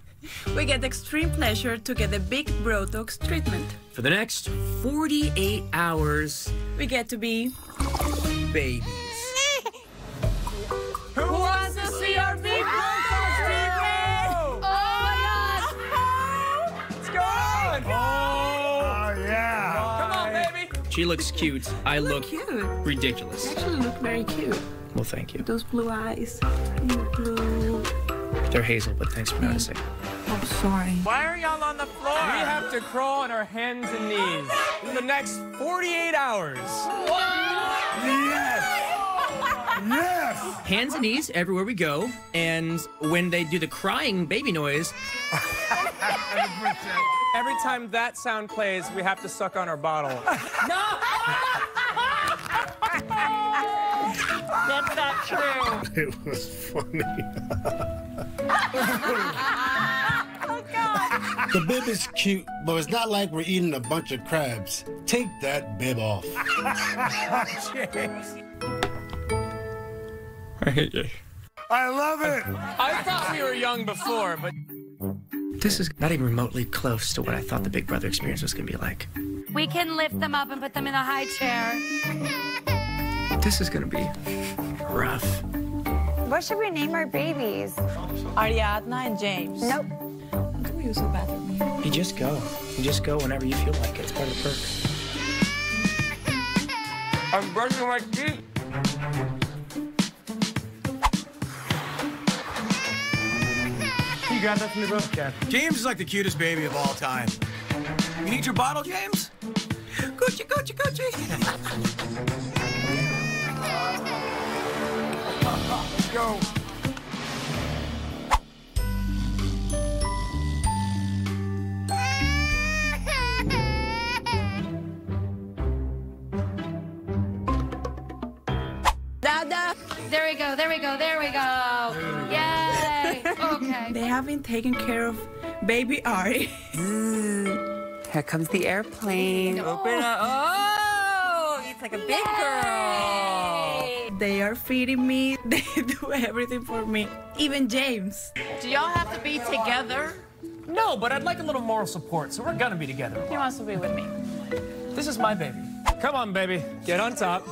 We get extreme pleasure to get the big Botox treatment. for the next 48 hours, We get to be babies. Who wants to see our big Botox treatment? Oh my God! It's gone! Oh, yeah. Come on, baby. She looks cute. I look cute. ridiculous. You actually look very cute. Well, thank you. Those blue eyes. Blue. They're hazel, but thanks for noticing. I'm sorry. Why are y'all on the floor? We have to crawl on our hands and knees in the next 48 hours. Yes! Yes! Hands and knees everywhere we go, and when they do the crying baby noise, Every time that sound plays, we have to suck on our bottle. No! That's not true. It was funny. Oh, God. The bib is cute, but it's not like we're eating a bunch of crabs. Take that bib off. I hate you. I love it. I thought we were young before, but This is not even remotely close to what I thought the Big Brother experience was going to be like. We can lift them up and put them in a high chair. This is going to be rough. What should we name our babies? Ariadna and James. Nope. Can we use the bathroom here? You just go. You just go whenever you feel like it. It's part of the perk. I'm brushing my teeth. You got nothing to both, Cat. James is like the cutest baby of all time. You need your bottle, James? Gucci, Gucci, Gucci. Let's go. Dada. There we go, there we go, there we go. Yay! Okay. They haven't taken care of baby Ari. Here comes the airplane. Open up. Oh, it's like a big girl. They are feeding me. They do everything for me. Even James. Do y'all have to be together? No, but I'd like a little moral support, so we're gonna be together. He wants to be with me. This is my baby. Come on, baby. Get on top.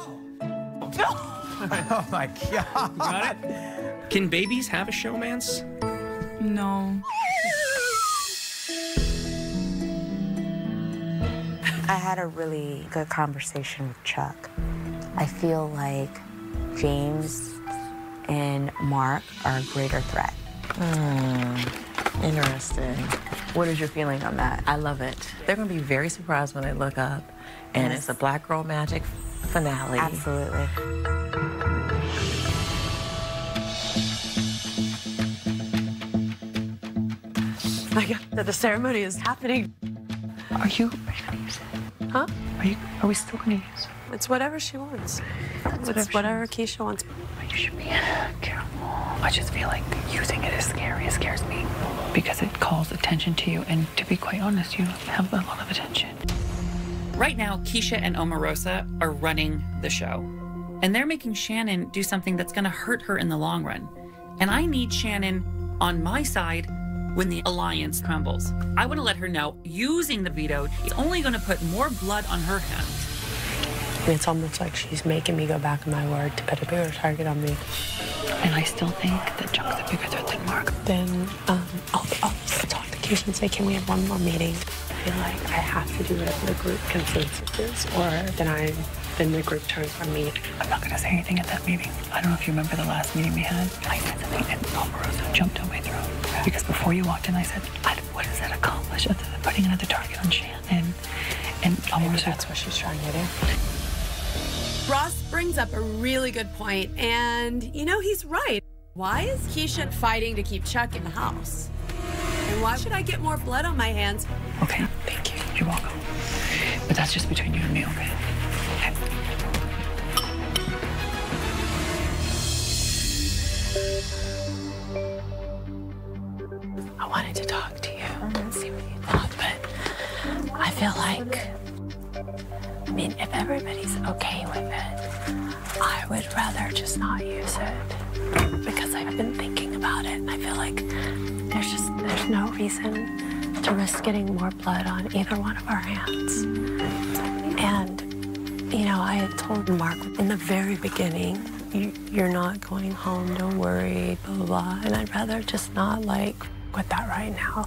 Oh my God. Got it? Can babies have a showmance? No. I had a really good conversation with Chuck. I feel like James and Mark are a greater threat. Interesting. What is your feeling on that? I love it. They're going to be very surprised when they look up, and Yes. it's a Black Girl Magic finale. Absolutely. My God, that the ceremony is happening. Are you gonna use it? Huh? Are we still gonna use it? It's whatever she wants. Whatever It's whatever Keisha wants. You should be careful. I just feel like using it is scary. It scares me because it calls attention to you. And to be quite honest, you have a lot of attention. Right now, Keisha and Omarosa are running the show. And they're making Shannon do something that's going to hurt her in the long run. And I need Shannon on my side when the alliance crumbles. I want to let her know using the veto is only going to put more blood on her hands. It's almost like she's making me go back on my word to put a bigger target on me. And I still think that Chuck's a bigger threat than Mark. Then I'll talk to Keisha and say, can we have one more meeting? I feel like I have to do whatever the group consensus is, or then the group turns on me. I'm not going to say anything at that meeting. I don't know if you remember the last meeting we had. I said something and Omarosa jumped on my throat. Because before you walked in, I said, what does that accomplish other than putting another target on Shannon? And Omarosa, that's what she's trying to do. Ross brings up a really good point, and he's right. Why is Keisha fighting to keep Chuck in the house? And why should I get more blood on my hands? Okay, thank you. You're welcome. But that's just between you and me, okay? Okay. I wanted to talk to you and see what you thought, but I feel like, I mean, if everybody's okay with it, I would rather just not use it because I've been thinking about it and I feel like there's no reason to risk getting more blood on either one of our hands. And, you know, I had told Mark in the very beginning, you're not going home, don't worry, blah, blah, blah. And I'd rather just not, like, with that right now.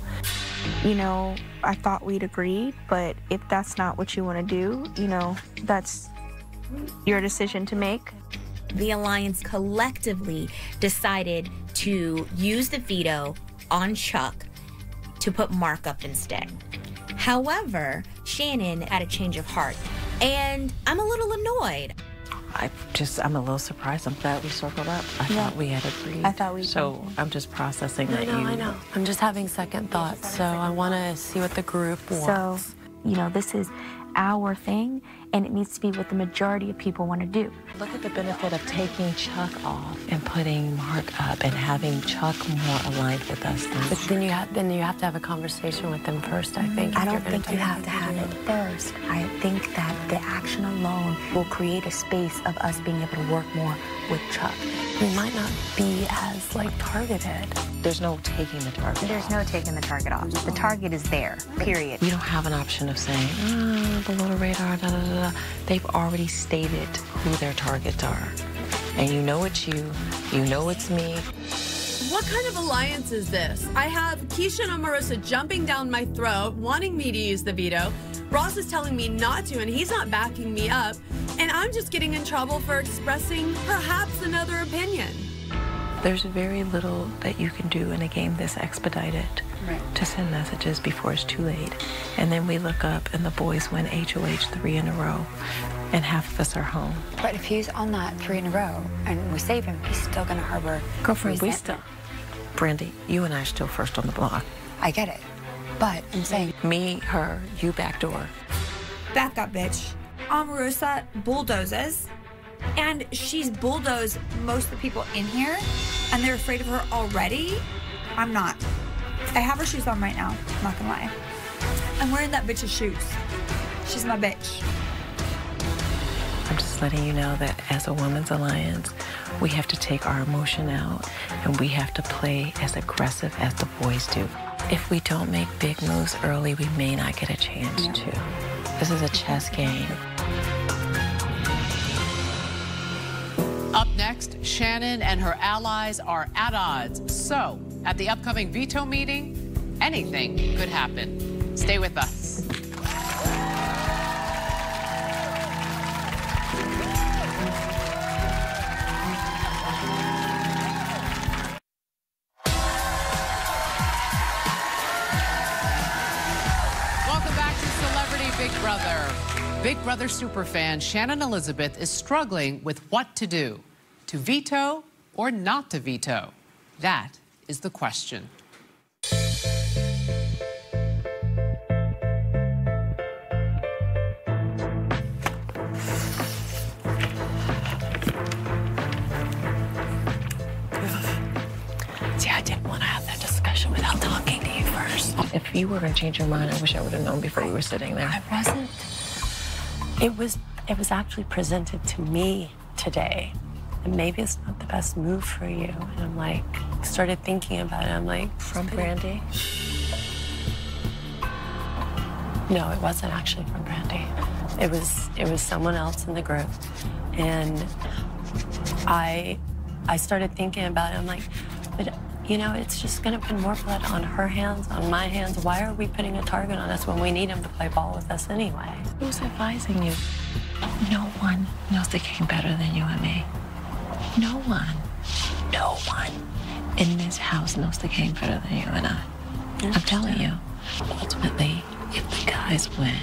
You know, I thought we'd agreed, but if that's not what you want to do, you know, that's your decision to make. The Alliance collectively decided to use the veto on Chuck to put Mark up instead. However, Shannon had a change of heart, and I'm a little annoyed. I'm a little surprised. I'm glad we circled up. I thought we had agreed. I thought we So I'm just processing that you... I know. I'm just having second thoughts, so I want to see what the group wants. So, you know, this is our thing, and it needs to be what the majority of people want to do. Look at the benefit of taking Chuck off and putting Mark up and having Chuck more aligned with us. But then you have to have a conversation with them first, I think. I don't think you have to have it first. I think that the action alone will create a space of us being able to work more with Chuck. We might not be as, like, targeted. There's no taking the target There's off. no taking the target off. The target is there, period. We don't have an option of saying, below the radar, da, da, da, da. They've already stated who their targets are. And you know it's you know it's me. What kind of alliance is this? I have Keisha and Omarosa jumping down my throat, wanting me to use the veto. Ross is telling me not to, and he's not backing me up. And I'm just getting in trouble for expressing perhaps another opinion. There's very little that you can do in a game this expedited to send messages before it's too late. And then we look up and the boys win HOH 3 in a row and half of us are home. But if he's on that 3 in a row and we save him, he's still gonna harbor Girlfriend, resentment. Brandy, you and I are still first on the block. I get it, but I'm saying... Me, her, you backdoor. Back up, bitch. Omarosa bulldozes, and she's bulldozed most of the people in here, and they're afraid of her already. I'm not. I have her shoes on right now, I'm not gonna lie. I'm wearing that bitch's shoes. She's my bitch. I'm just letting you know that as a women's alliance, we have to take our emotion out and we have to play as aggressive as the boys do. If we don't make big moves early, we may not get a chance to. This is a chess game. Up next, Shannon and her allies are at odds. So, at the upcoming veto meeting, anything could happen. Stay with us. Welcome back to Celebrity Big Brother. Big Brother superfan Shannon Elizabeth is struggling with what to do. To veto or not to veto? That is the question. See, I didn't want to have that discussion without talking to you first. If you were going to change your mind, I wish I would have known before we were sitting there. I wasn't. It was actually presented to me today. And maybe it's not the best move for you. And I'm like, started thinking about it. I'm like, from Brandy? No, it wasn't actually from Brandy. It was someone else in the group. And I started thinking about it. I'm like, but you know, it's just gonna put more blood on her hands, on my hands. Why are we putting a target on us when we need him to play ball with us anyway? Who's advising you? No one knows the game better than you and me. No one in this house knows the game better than you and I. I'm telling you, ultimately, if the guys win,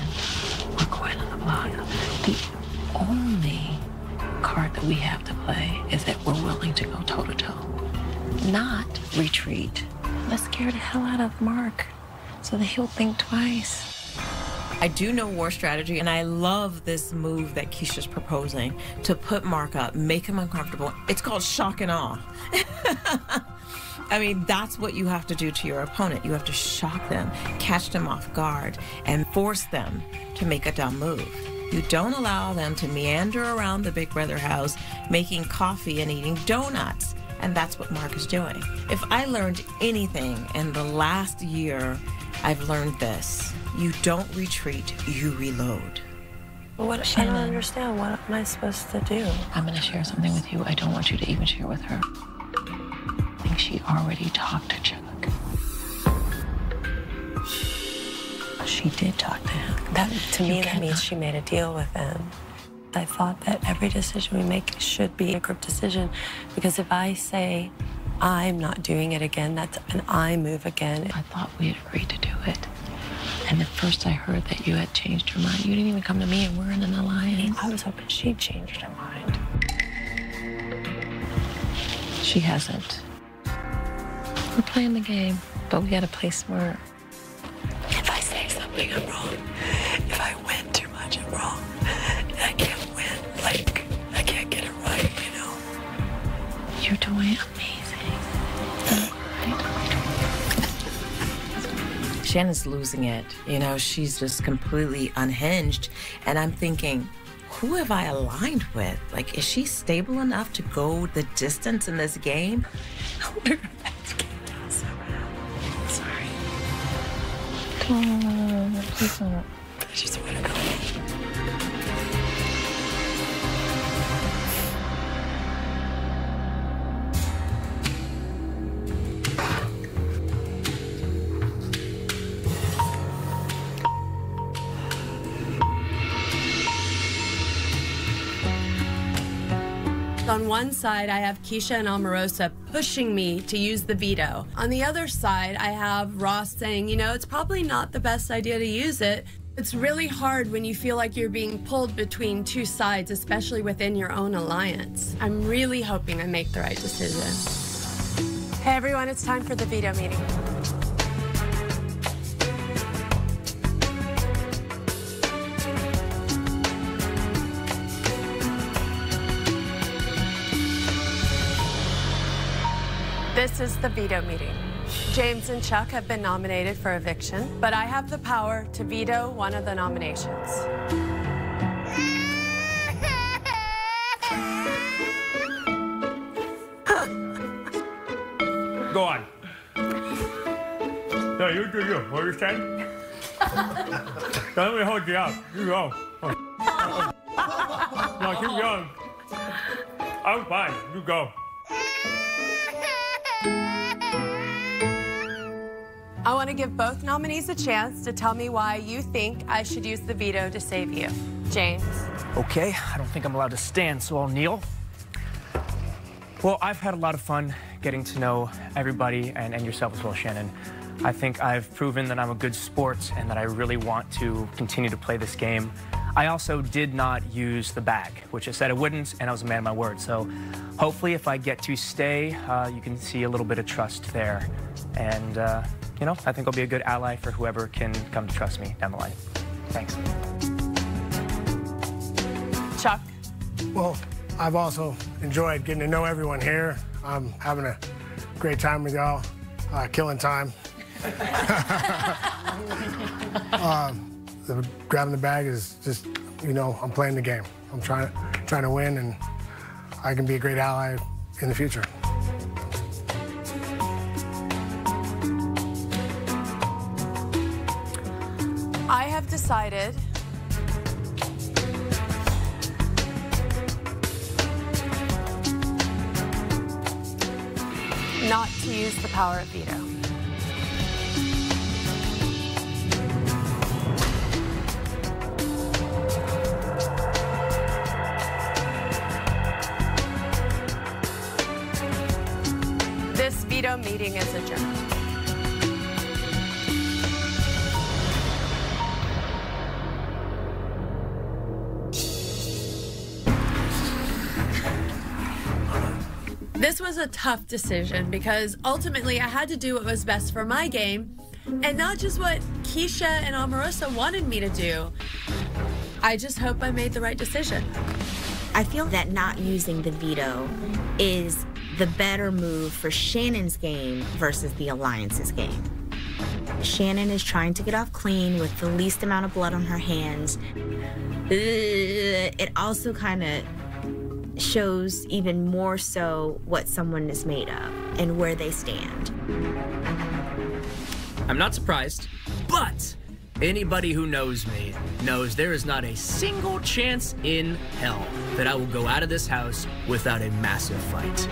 we're going on the block. The only card that we have to play is that we're willing to go toe-to-toe, not retreat. Let's scare the hell out of Mark so that he'll think twice. I do know war strategy, and I love this move that Keisha's proposing to put Mark up, make him uncomfortable. It's called shock and awe. I mean, that's what you have to do to your opponent. You have to shock them, catch them off guard, and force them to make a dumb move. You don't allow them to meander around the Big Brother house, making coffee and eating donuts. And that's what Mark is doing. If I learned anything in the last year, I've learned this. You don't retreat, you reload. What? Shannon. I don't understand. What am I supposed to do? I'm going to share something with you I don't want you to even share with her. I think she already talked to Chuck. She did talk to him. That, to me, that means she made a deal with him. I thought that every decision we make should be a group decision, because if I say I'm not doing it again, that's an I move again. I thought we had agreed to do it. And at first I heard that you had changed your mind. You didn't even come to me and we're in an alliance. I was hoping she'd changed her mind. She hasn't. We're playing the game, but we gotta play smart. If I say something, I'm wrong. If I win too much, I'm wrong. And I can't win. Like, I can't get it right, you know? You're doing amazing. Shannon's losing it. You know, she's just completely unhinged. And I'm thinking, who have I aligned with? Like, is she stable enough to go the distance in this game? Sorry. Oh, please don't. I just want to go. On one side, I have Keisha and Omarosa pushing me to use the veto. On the other side, I have Ross saying, you know, it's probably not the best idea to use it. It's really hard when you feel like you're being pulled between two sides, especially within your own alliance. I'm really hoping I make the right decision. Hey, everyone, it's time for the veto meeting. This is the veto meeting. James and Chuck have been nominated for eviction, but I have the power to veto one of the nominations. Go on. No, you do you. Understand? Let me hold you up. You go. No, keep going. I'm fine. You go. I want to give both nominees a chance to tell me why you think I should use the veto to save you. James. Okay, I don't think I'm allowed to stand, so I'll kneel. Well, I've had a lot of fun getting to know everybody and yourself as well, Shannon. I think I've proven that I'm a good sport and that I really want to continue to play this game. I also did not use the bag, which I said I wouldn't, and I was a man of my word. So hopefully if I get to stay, you can see a little bit of trust there. And, you know, I think I'll be a good ally for whoever can come to trust me down the line. Thanks. Chuck. Well, I've also enjoyed getting to know everyone here. I'm having a great time with y'all, killing time. Grabbing the bag is just, you know, I'm playing the game. I'm trying to win, and I can be a great ally in the future. I have decided not to use the power of veto. This veto meeting is adjourned. This This was a tough decision because ultimately I had to do what was best for my game and not just what Keisha and Omarosa wanted me to do. I just hope I made the right decision. I feel that not using the veto is the better move for Shannon's game versus the Alliance's game. Shannon is trying to get off clean with the least amount of blood on her hands. It also kind of shows even more so what someone is made of and where they stand. I'm not surprised, but anybody who knows me knows there is not a single chance in hell that I will go out of this house without a massive fight.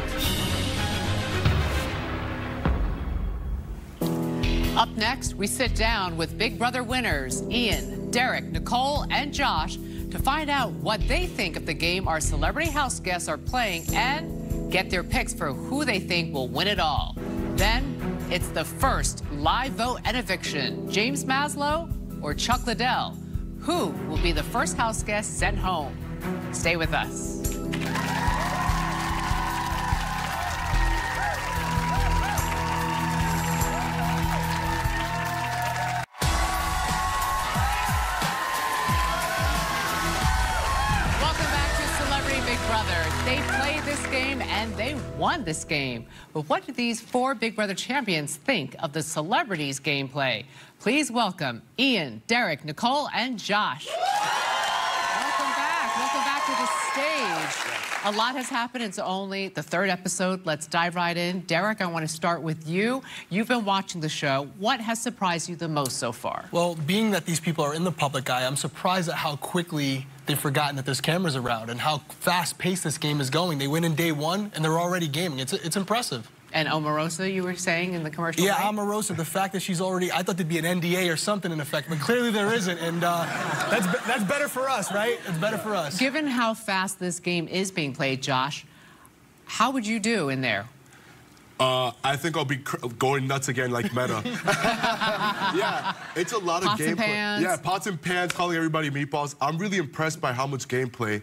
Up next, we sit down with Big Brother winners Ian, Derek, Nicole, and Josh to find out what they think of the game our celebrity house guests are playing and get their picks for who they think will win it all. Then, it's the first live vote and eviction. James Maslow or Chuck Liddell? Who will be the first house guest sent home? Stay with us. They played this game and they won this game. But what do these 4 Big Brother champions think of the celebrities' gameplay? Please welcome Ian, Derek, Nicole, and Josh. Welcome back. Welcome back to the stage. A lot has happened. It's only the 3rd episode. Let's dive right in. Derek, I want to start with you. You've been watching the show. What has surprised you the most so far? Well, being that these people are in the public eye, I'm surprised at how quickly they've forgotten that there's cameras around and how fast-paced this game is going. They win in day 1, and they're already gaming. It's impressive. And Omarosa, you were saying in the commercial? Yeah, right? Omarosa, the fact that she's already, I thought there'd be an NDA or something in effect, but clearly there isn't, and that's better for us, right? It's better for us. Given how fast this game is being played, Josh, how would you do in there? I think I'll be going nuts again like Meta. Yeah, it's a lot of pots gameplay. And pans. Yeah, pots and pans, calling everybody meatballs. I'm really impressed by how much gameplay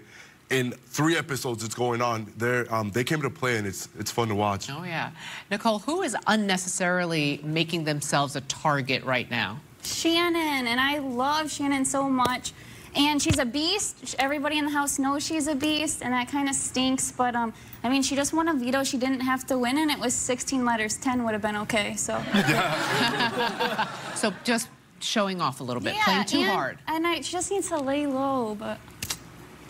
in 3 episodes it's going on. They came to play, and it's fun to watch. Oh, yeah. Nicole, who is unnecessarily making themselves a target right now? Shannon, and I love Shannon so much. And she's a beast. Everybody in the house knows she's a beast, and that kind of stinks. But, I mean, she just won a veto. She didn't have to win, and it was 16 letters. 10 would have been okay, so. So just showing off a little bit, playing too hard. And she just needs to lay low, but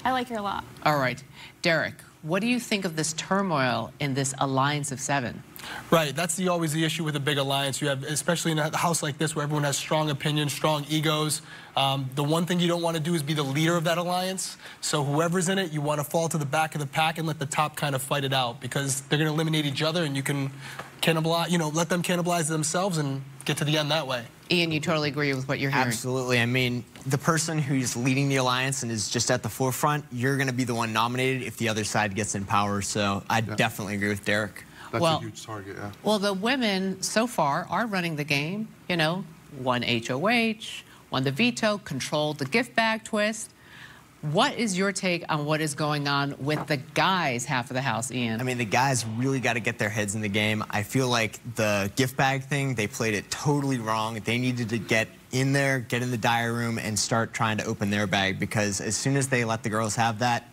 I like her a lot. All right. Derek, what do you think of this turmoil in this alliance of 7? Right, that's always the issue with a big alliance. You have, especially in a house like this where everyone has strong opinions, strong egos. The one thing you don't want to do is be the leader of that alliance. So whoever's in it, you want to fall to the back of the pack and let the top kind of fight it out, because they're going to eliminate each other, and you can cannibalize, let them cannibalize themselves and get to the end that way. Ian, you totally agree with what you're hearing? Absolutely. I mean, the person who's leading the alliance and is just at the forefront, you're going to be the one nominated if the other side gets in power. So I definitely agree with Derek. That's a huge target, yeah. Well, the women so far are running the game. Won HOH, won the veto, controlled the gift bag twist. What is your take on what is going on with the guys' half of the house, Ian? I mean, the guys really got to get their heads in the game. I feel like the gift bag thing, they played it totally wrong. They needed to get in there, get in the diary room, and start trying to open their bag, because as soon as they let the girls have that,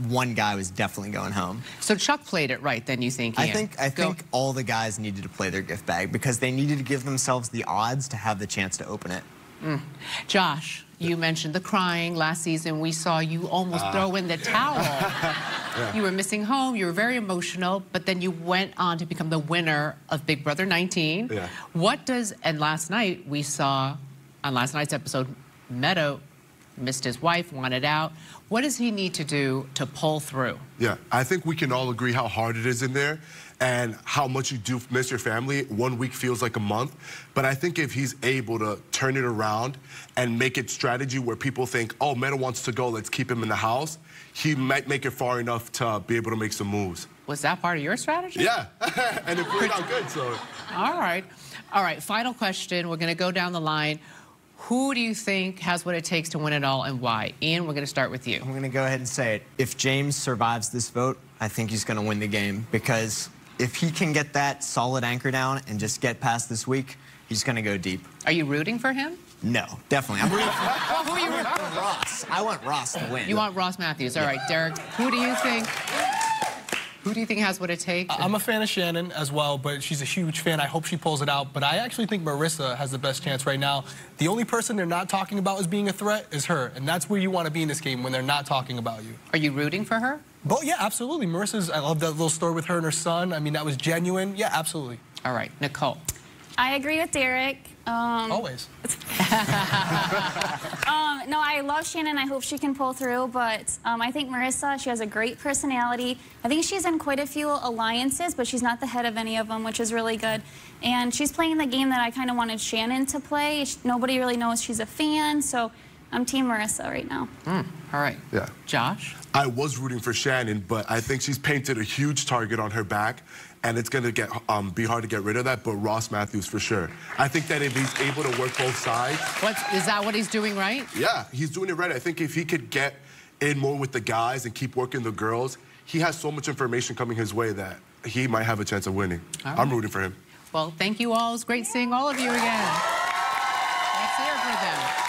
one guy was definitely going home. So Chuck played it right then, you think, Ian? I think all the guys needed to play their gift bag, because they needed to give themselves the odds to have the chance to open it. Josh, you mentioned the crying. Last season, we saw you almost throw in the towel. You were missing home. You were very emotional, but then you went on to become the winner of Big Brother 19. And last night, we saw, on last night's episode, Meadow missed his wife, wanted out. What does he need to do to pull through? Yeah, I think we can all agree how hard it is in there and how much you do miss your family. 1 week feels like a month. But I think if he's able to turn it around and make it strategy where people think, oh, Meadow wants to go, let's keep him in the house, he might make it far enough to be able to make some moves. Was that part of your strategy? Yeah, and it played out good, so. All right. All right, final question. We're going to go down the line. Who do you think has what it takes to win it all, and why? Ian, we're going to start with you. I'm going to go ahead and say it. If James survives this vote, I think he's going to win the game, because if he can get that solid anchor down and just get past this week, he's going to go deep. Are you rooting for him? No, definitely. I'm rooting for, Who are you rooting for? Ross. I want Ross to win. You want Ross Matthews. All right, Derek, who do you think has what it takes? I'm a fan of Shannon as well, but she's a huge fan. I hope she pulls it out. But I actually think Marissa has the best chance right now. The only person they're not talking about as being a threat is her. And that's where you want to be in this game, when they're not talking about you. Are you rooting for her? Well, yeah, absolutely. I love that little story with her and her son. I mean, that was genuine. Yeah, absolutely. All right, Nicole. I agree with Derek. Always. No, I love Shannon. I hope she can pull through, but I think Marissa, she has a great personality. I think she's in quite a few alliances, but she's not the head of any of them, which is really good. And she's playing the game that I kind of wanted Shannon to play. Nobody really knows she's a fan, so I'm Team Marissa right now. All right. Yeah. Josh? I was rooting for Shannon, but I think she's painted a huge target on her back, and it's going to be hard to get rid of that, but Ross Matthews for sure. I think that if he's able to work both sides... Is that what he's doing right? Yeah, he's doing it right. I think if he could get in more with the guys and keep working the girls, he has so much information coming his way that he might have a chance of winning. Right. I'm rooting for him. Well, thank you all. It's great seeing all of you again. Let's hear for them.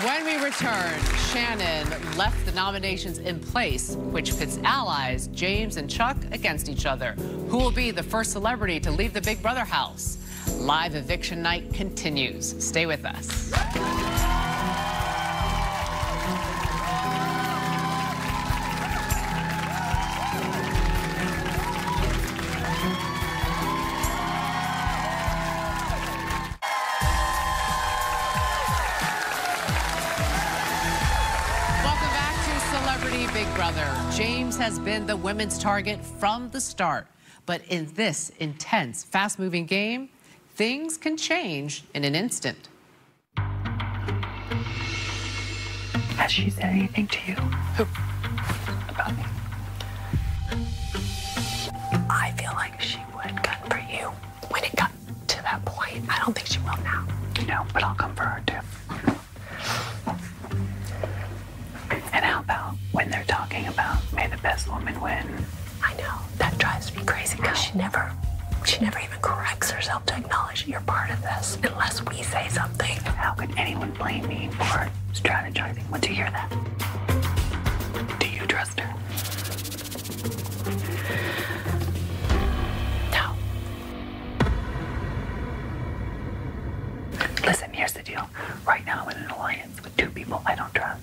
When we return, Shannon left the nominations in place, which pits allies James and Chuck against each other. Who will be the first celebrity to leave the Big Brother house? Live eviction night continues. Stay with us. Big Brother. James has been the women's target from the start. But in this intense, fast-moving game, things can change in an instant. Has she said anything to you? Who? About me? I feel like she would gun for you when it got to that point. I don't think she will now. No, but I'll come for her too. And how about when they're talking about may the best woman win? I know, that drives me crazy because she never even corrects herself to acknowledge you're part of this unless we say something. How could anyone blame me for strategizing? Once you hear that, do you trust her? No. Listen, here's the deal. Right now I'm in an alliance with two people I don't trust,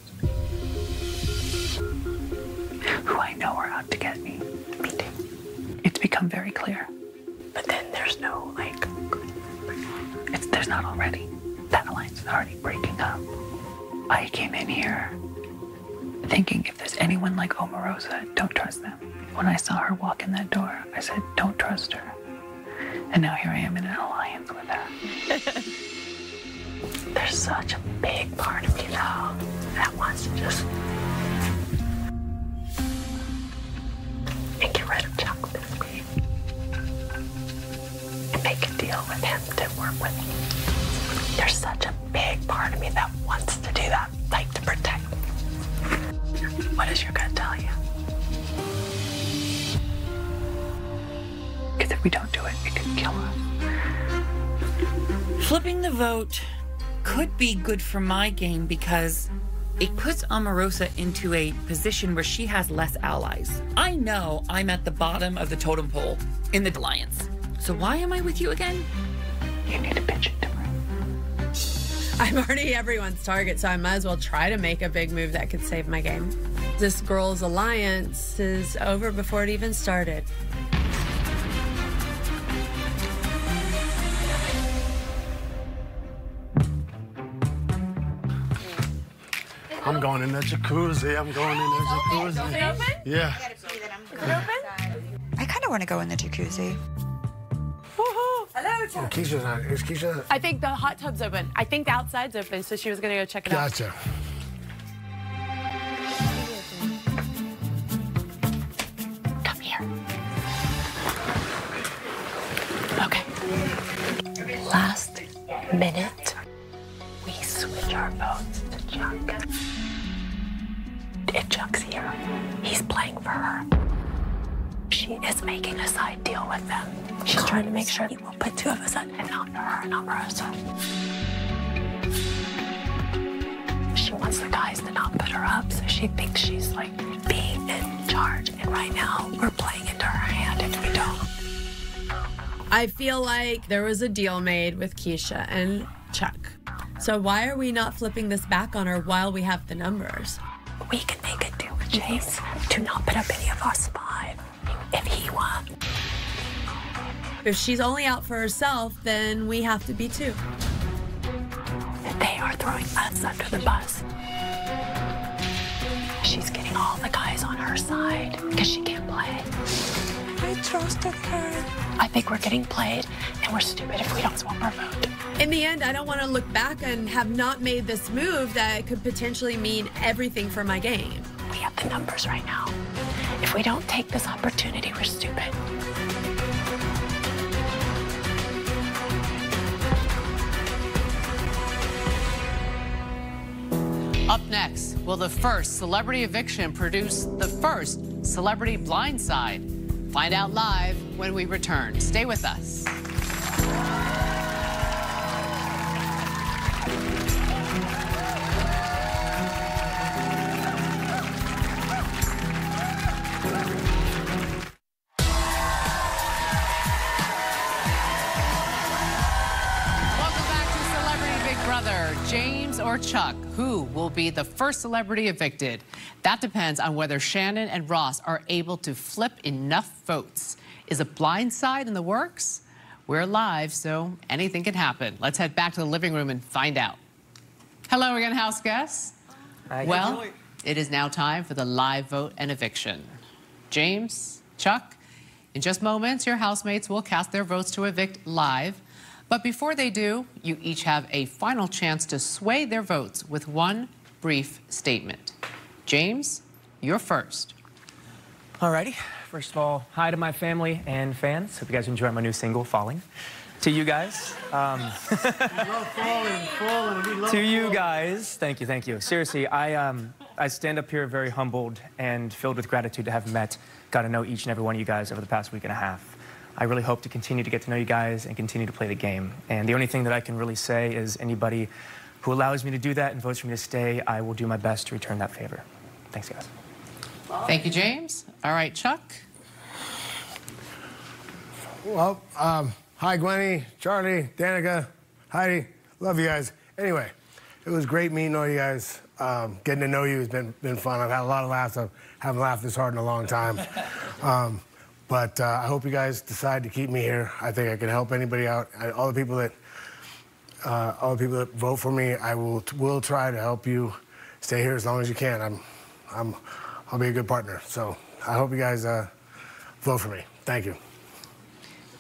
who I know are out to get me. Me too. It's become very clear. But then there's no, there's not already. That alliance is already breaking up. I came in here thinking if there's anyone like Omarosa, don't trust them. When I saw her walk in that door, I said, don't trust her. And now here I am in an alliance with her. There's such a big part of me, though, that wants to just and get rid of Chuck this week. And make a deal with him to work with me. There's such a big part of me that wants to do that, like to protect me. What does your gut tell you? Because if we don't do it, it could kill us. Flipping the vote could be good for my game because it puts Omarosa into a position where she has less allies. I know I'm at the bottom of the totem pole in the alliance. So why am I with you again? You need to pitch it to her. I'm already everyone's target, so I might as well try to make a big move that could save my game. This girls' alliance is over before it even started. I'm going in the jacuzzi. I'm going in the jacuzzi. Is it open? Yeah. Is it open? I kind of want to go in the jacuzzi. Woohoo! Hello, Oh, Keisha's not. Is Keisha? I think the hot tub's open. I think the outside's open, so she was gonna go check it out. Gotcha. Come here. Okay. Last minute, we switch our votes to Chuck. If Chuck's here, he's playing for her. She she is making a side deal with them. She's trying to make sure he will put two of us on and not her, not Rosa. She wants the guys to not put her up, so she thinks she's like being in charge. And right now, we're playing into her hand if we don't. I feel like there was a deal made with Keisha and Chuck. So why are we not flipping this back on her while we have the numbers? We can make a deal with James to not put up any of us five if he won. If she's only out for herself, then we have to be too. They are throwing us under the bus. She's getting all the guys on her side because she can't play. I trusted her. I think we're getting played, and we're stupid if we don't swap our vote. In the end, I don't want to look back and have not made this move that could potentially mean everything for my game. We have the numbers right now. If we don't take this opportunity, we're stupid. Up next, will the first celebrity eviction produce the first celebrity blindside? Find out live when we return. Stay with us. James or Chuck, who will be the first celebrity evicted? That depends on whether Shannon and Ross are able to flip enough votes. Is a blindside in the works? We're live, so anything can happen. Let's head back to the living room and find out. Hello again, house guests. Hi. Well, it is now time for the live vote and eviction. James, Chuck, in just moments, your housemates will cast their votes to evict live. But before they do, you each have a final chance to sway their votes with one brief statement. James, you're first. Alrighty. First of all, hi to my family and fans. Hope you guys enjoy my new single, Falling. To you guys. Falling. To you guys, thank you. Seriously, I stand up here very humbled and filled with gratitude to have got to know each and every one of you guys over the past week and a half. I really hope to continue to get to know you guys and continue to play the game. And the only thing that I can really say is anybody who allows me to do that and votes for me to stay, I will do my best to return that favor. Thanks, guys. Thank you, James. All right, Chuck. Well, hi, Gwenny, Charlie, Danica, Heidi. Love you guys. Anyway, it was great meeting all you guys. Getting to know you has been fun. I've had a lot of laughs. I haven't laughed this hard in a long time. But I hope you guys decide to keep me here. I think I can help anybody out. All the people that vote for me, I will try to help you stay here as long as you can. I'll be a good partner. So I hope you guys vote for me. Thank you.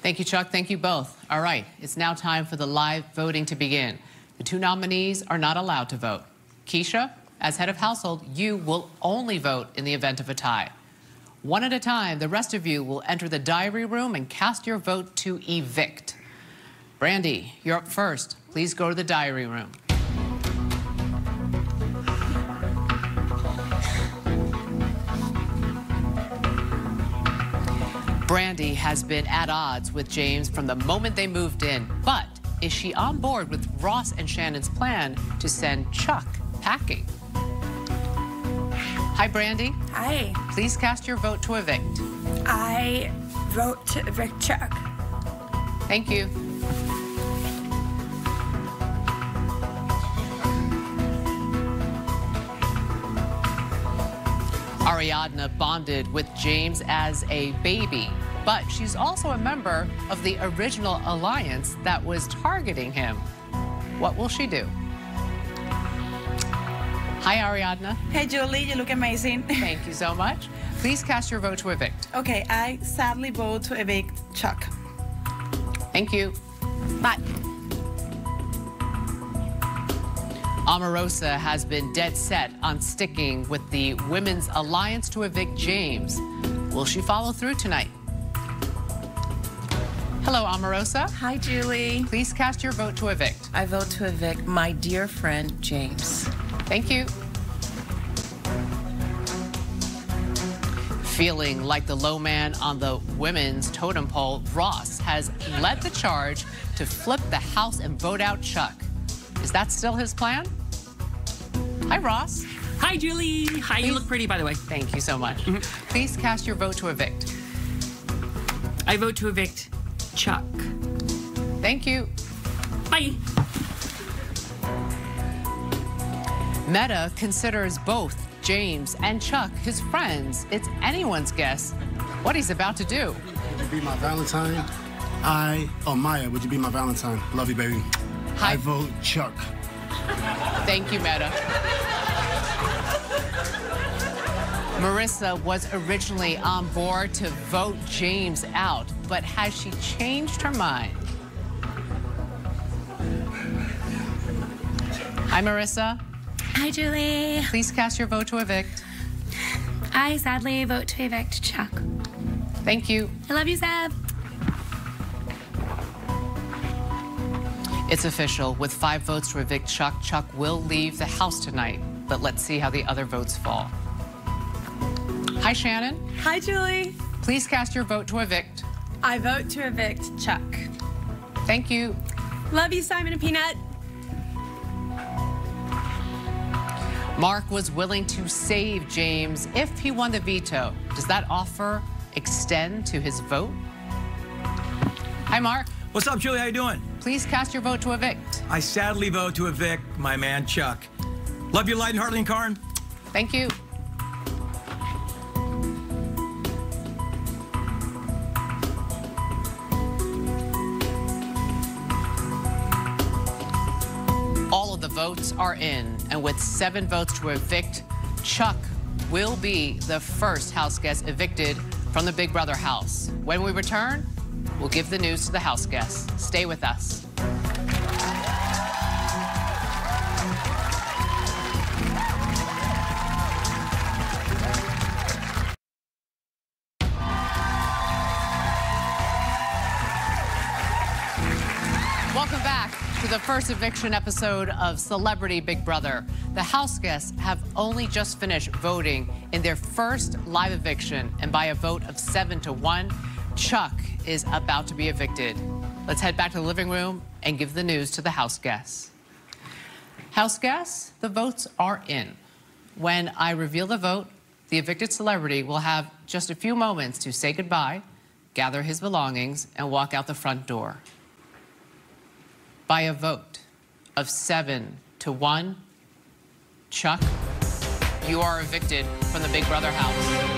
Thank you, Chuck. Thank you both. All right, it's now time for the live voting to begin. The two nominees are not allowed to vote. Keisha, as head of household, you will only vote in the event of a tie. One at a time, the rest of you will enter the diary room and cast your vote to evict. Brandy, you're up first. Please go to the diary room. Brandy has been at odds with James from the moment they moved in, but is she on board with Ross and Shannon's plan to send Chuck packing? Hi, Brandy. Hi. Please cast your vote to evict. I vote to evict Chuck. Thank you. Ariadna bonded with James as a baby, but she's also a member of the original alliance that was targeting him. What will she do? Hi, Ariadna. Hey, Julie, you look amazing. Thank you so much. Please cast your vote to evict. Okay, I sadly vote to evict Chuck. Thank you. Bye. Omarosa has been dead set on sticking with the Women's Alliance to evict James. Will she follow through tonight? Hello, Omarosa. Hi, Julie. Please cast your vote to evict. I vote to evict my dear friend, James. Thank you. Feeling like the low man on the women's totem pole, Ross has led the charge to flip the House and vote out Chuck. Is that still his plan? Hi, Ross. Hi, Julie. Hi, you look pretty, by the way. Thank you so much. Please cast your vote to evict. I vote to evict Chuck. Thank you. Bye. Meta considers both James and Chuck his friends. It's anyone's guess what he's about to do. Would you be my Valentine? Maya, would you be my Valentine? Love you, baby. Hi. I vote Chuck. Thank you, Meta. Marissa was originally on board to vote James out, but has she changed her mind? Hi, Marissa. Hi, Julie. Please cast your vote to evict. I sadly vote to evict Chuck. Thank you. I love you, Zeb. It's official. With 5 votes to evict Chuck, Chuck will leave the house tonight. But let's see how the other votes fall. Hi, Shannon. Hi, Julie. Please cast your vote to evict. I vote to evict Chuck. Thank you. Love you, Simon and Peanut. Mark was willing to save James if he won the veto. Does that offer extend to his vote? Hi, Mark. What's up, Julie? How you doing? Please cast your vote to evict. I sadly vote to evict my man, Chuck. Love you, Light and Hartley and Karn. Thank you. All of the votes are in, and with 7 votes to evict, Chuck will be the first house guest evicted from the Big Brother house. When we return, we'll give the news to the house guests. Stay with us. Welcome back to the first eviction episode of Celebrity Big Brother. The house guests have only just finished voting in their first live eviction, and by a vote of 7-1, Chuck is about to be evicted. Let's head back to the living room and give the news to the house guests. House guests, the votes are in. When I reveal the vote, the evicted celebrity will have just a few moments to say goodbye, gather his belongings, and walk out the front door. By a vote of 7-1, Chuck, you are evicted from the Big Brother house.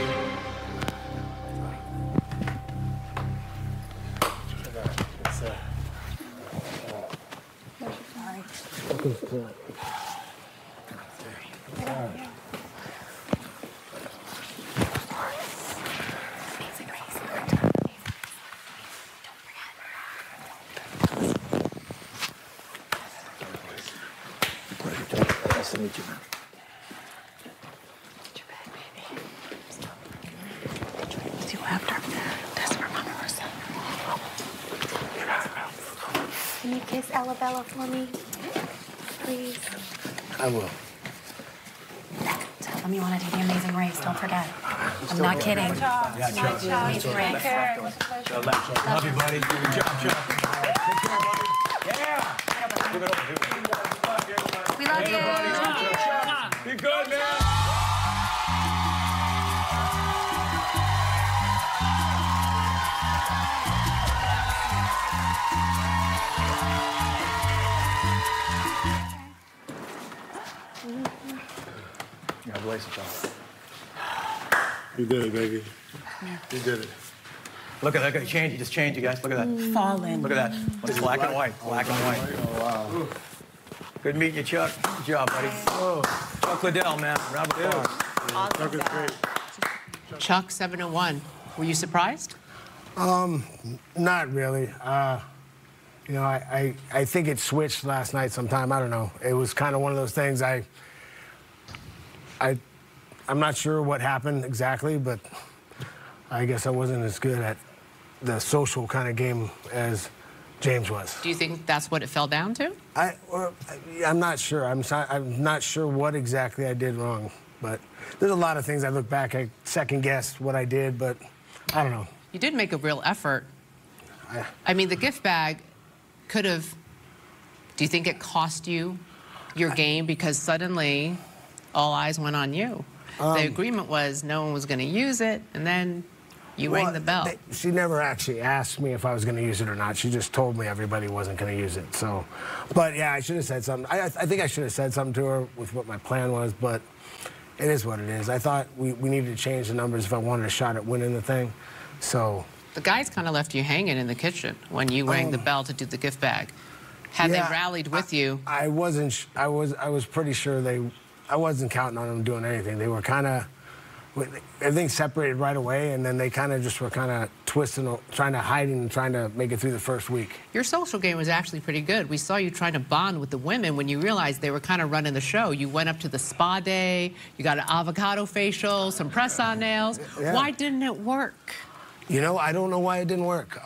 Nice to meet you, man. See you after. That's for Mama Rosa. Can you kiss Ella Bella for me? Please. I will. Tell them you want to do the Amazing Race. Don't forget. I'm not kidding. Yeah, Chuck. Amazing Race. Love you, buddy. Good job, Chuck. Take care, buddy. Yeah. Give it over. We love you. Be good, man. God bless you, Chuck. You did it, baby. You did it. Look at that. Look at change. You just changed, you guys. Look at that. Fallen. Look at that. It's black and white. Black and white. Oh, wow. Good meeting you, Chuck. Good job, buddy. Oh, Chuck Liddell, man. Round of applause. Chuck is great. Chuck, 7-1. Were you surprised? Not really. You know, I think it switched last night sometime. I don't know. It was kind of one of those things. I'm not sure what happened exactly, but I guess I wasn't as good at the social kind of game as James was. Do you think that's what it fell down to? I'm not sure. I'm not sure what exactly I did wrong, but there's a lot of things I look back, I second-guessed what I did, but I don't know. You did make a real effort. I mean, the gift bag could have, do you think it cost you your game because suddenly all eyes went on you? The agreement was no one was going to use it, and then you rang the bell. She never actually asked me if I was going to use it or not. She just told me everybody wasn't going to use it. So, but yeah, I should have said something. I think I should have said something to her with what my plan was, but it is what it is. I thought we needed to change the numbers if I wanted a shot at winning the thing. So the guys kind of left you hanging in the kitchen when you rang the bell to do the gift bag. Had they rallied with you? I wasn't. I was pretty sure I wasn't counting on them doing anything. They were kind of, everything separated right away, and then they kind of just were kind of twisting, trying to hide and trying to make it through the first week. Your social game was actually pretty good. We saw you trying to bond with the women when you realized they were kind of running the show. You went up to the spa day, you got an avocado facial, some press-on nails. Yeah. Why didn't it work? You know, I don't know why it didn't work.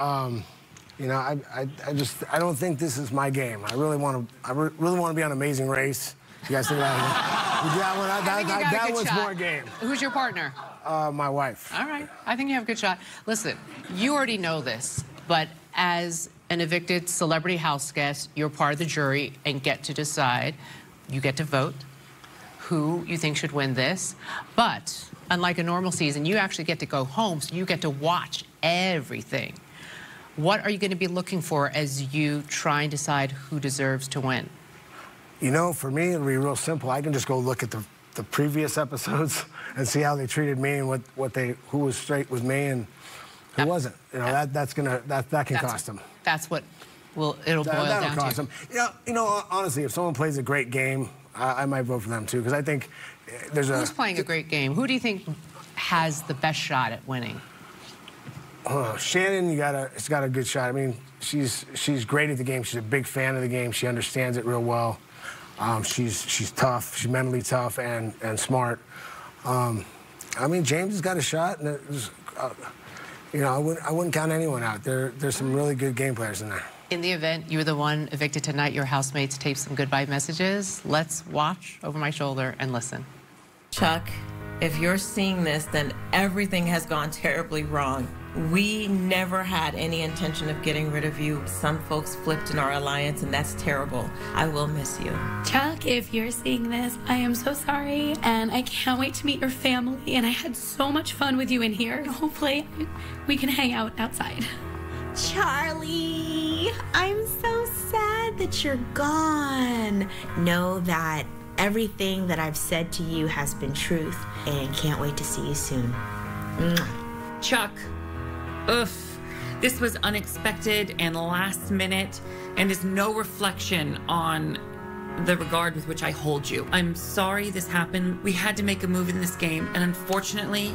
You know, I don't think this is my game. I really want to be on Amazing Race. You guys think that was more game. Who's your partner? My wife. All right. I think you have a good shot. Listen, you already know this, but as an evicted celebrity house guest, you're part of the jury and get to decide. You get to vote who you think should win this. But unlike a normal season, you actually get to go home, so you get to watch everything. What are you going to be looking for as you try and decide who deserves to win? You know, for me, it'll be real simple. I can just go look at the previous episodes and see how they treated me and who was straight with me and who wasn't. You know, that can cost them. That's what it'll boil down to. Cost them. You know, honestly, if someone plays a great game, I might vote for them too, because I think there's Who's playing a great game? Who do you think has the best shot at winning? Shannon, she's got a good shot. I mean, she's great at the game. She's a big fan of the game. She understands it real well. She's tough. She's mentally tough and smart. I mean, James has got a shot, and you know, I wouldn't count anyone out. There's some really good game players in there. In the event you were the one evicted tonight, your housemates taped some goodbye messages. Let's watch over my shoulder and listen. Chuck, if you're seeing this, then everything has gone terribly wrong. We never had any intention of getting rid of you. Some folks flipped in our alliance, and that's terrible. I will miss you. Chuck, if you're seeing this, I am so sorry, and I can't wait to meet your family, and I had so much fun with you in here. Hopefully, we can hang out outside. Charlie, I'm so sad that you're gone. Know that everything that I've said to you has been truth, and can't wait to see you soon. Chuck, this was unexpected and last minute, and is no reflection on the regard with which I hold you. I'm sorry this happened. We had to make a move in this game, and unfortunately,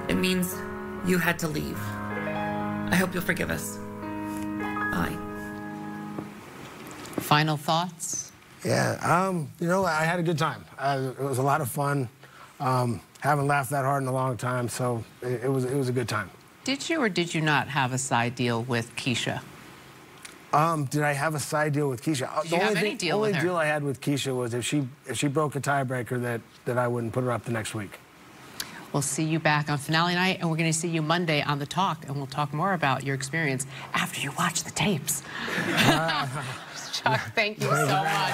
it means you had to leave. I hope you'll forgive us. Bye. Final thoughts? Yeah, you know, I had a good time. It was a lot of fun. Haven't laughed that hard in a long time, so it was a good time. Did you or did you not have a side deal with Keisha? Did I have a side deal with Keisha? Did you have any deal with her? The only deal I had with Keisha was if she broke a tiebreaker that I wouldn't put her up the next week. We'll see you back on finale night, and we're going to see you Monday on The Talk, and we'll talk more about your experience after you watch the tapes. Chuck, thank you so much.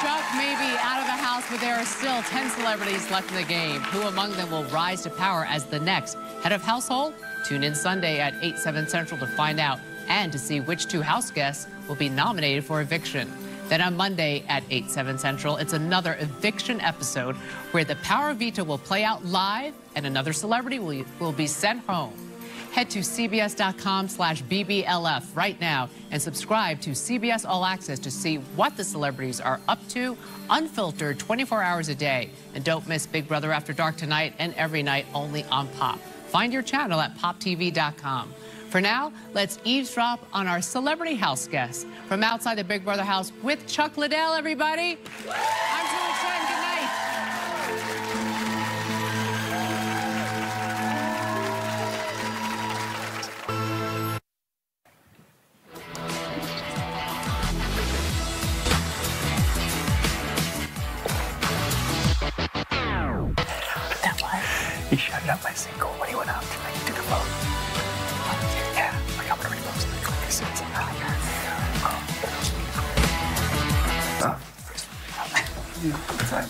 Chuck may be out of the house, but there are still 10 celebrities left in the game. Who among them will rise to power as the next head of household? Tune in Sunday at 8, 7 Central to find out and to see which 2 house guests will be nominated for eviction. Then on Monday at 8, 7 Central, it's another eviction episode where the power of veto will play out live and another celebrity will be sent home. Head to cbs.com/BBLF right now and subscribe to CBS All Access to see what the celebrities are up to, unfiltered 24 hours a day. And don't miss Big Brother After Dark tonight and every night only on Pop. Find your channel at poptv.com. For now, let's eavesdrop on our celebrity house guests from outside the Big Brother house with Chuck Liddell, everybody. I'm Julie Chen. Good night. He shouted out my single when he went out to do the vote. Yeah, like I'm gonna repost it like as soon as I'm out here. Sorry.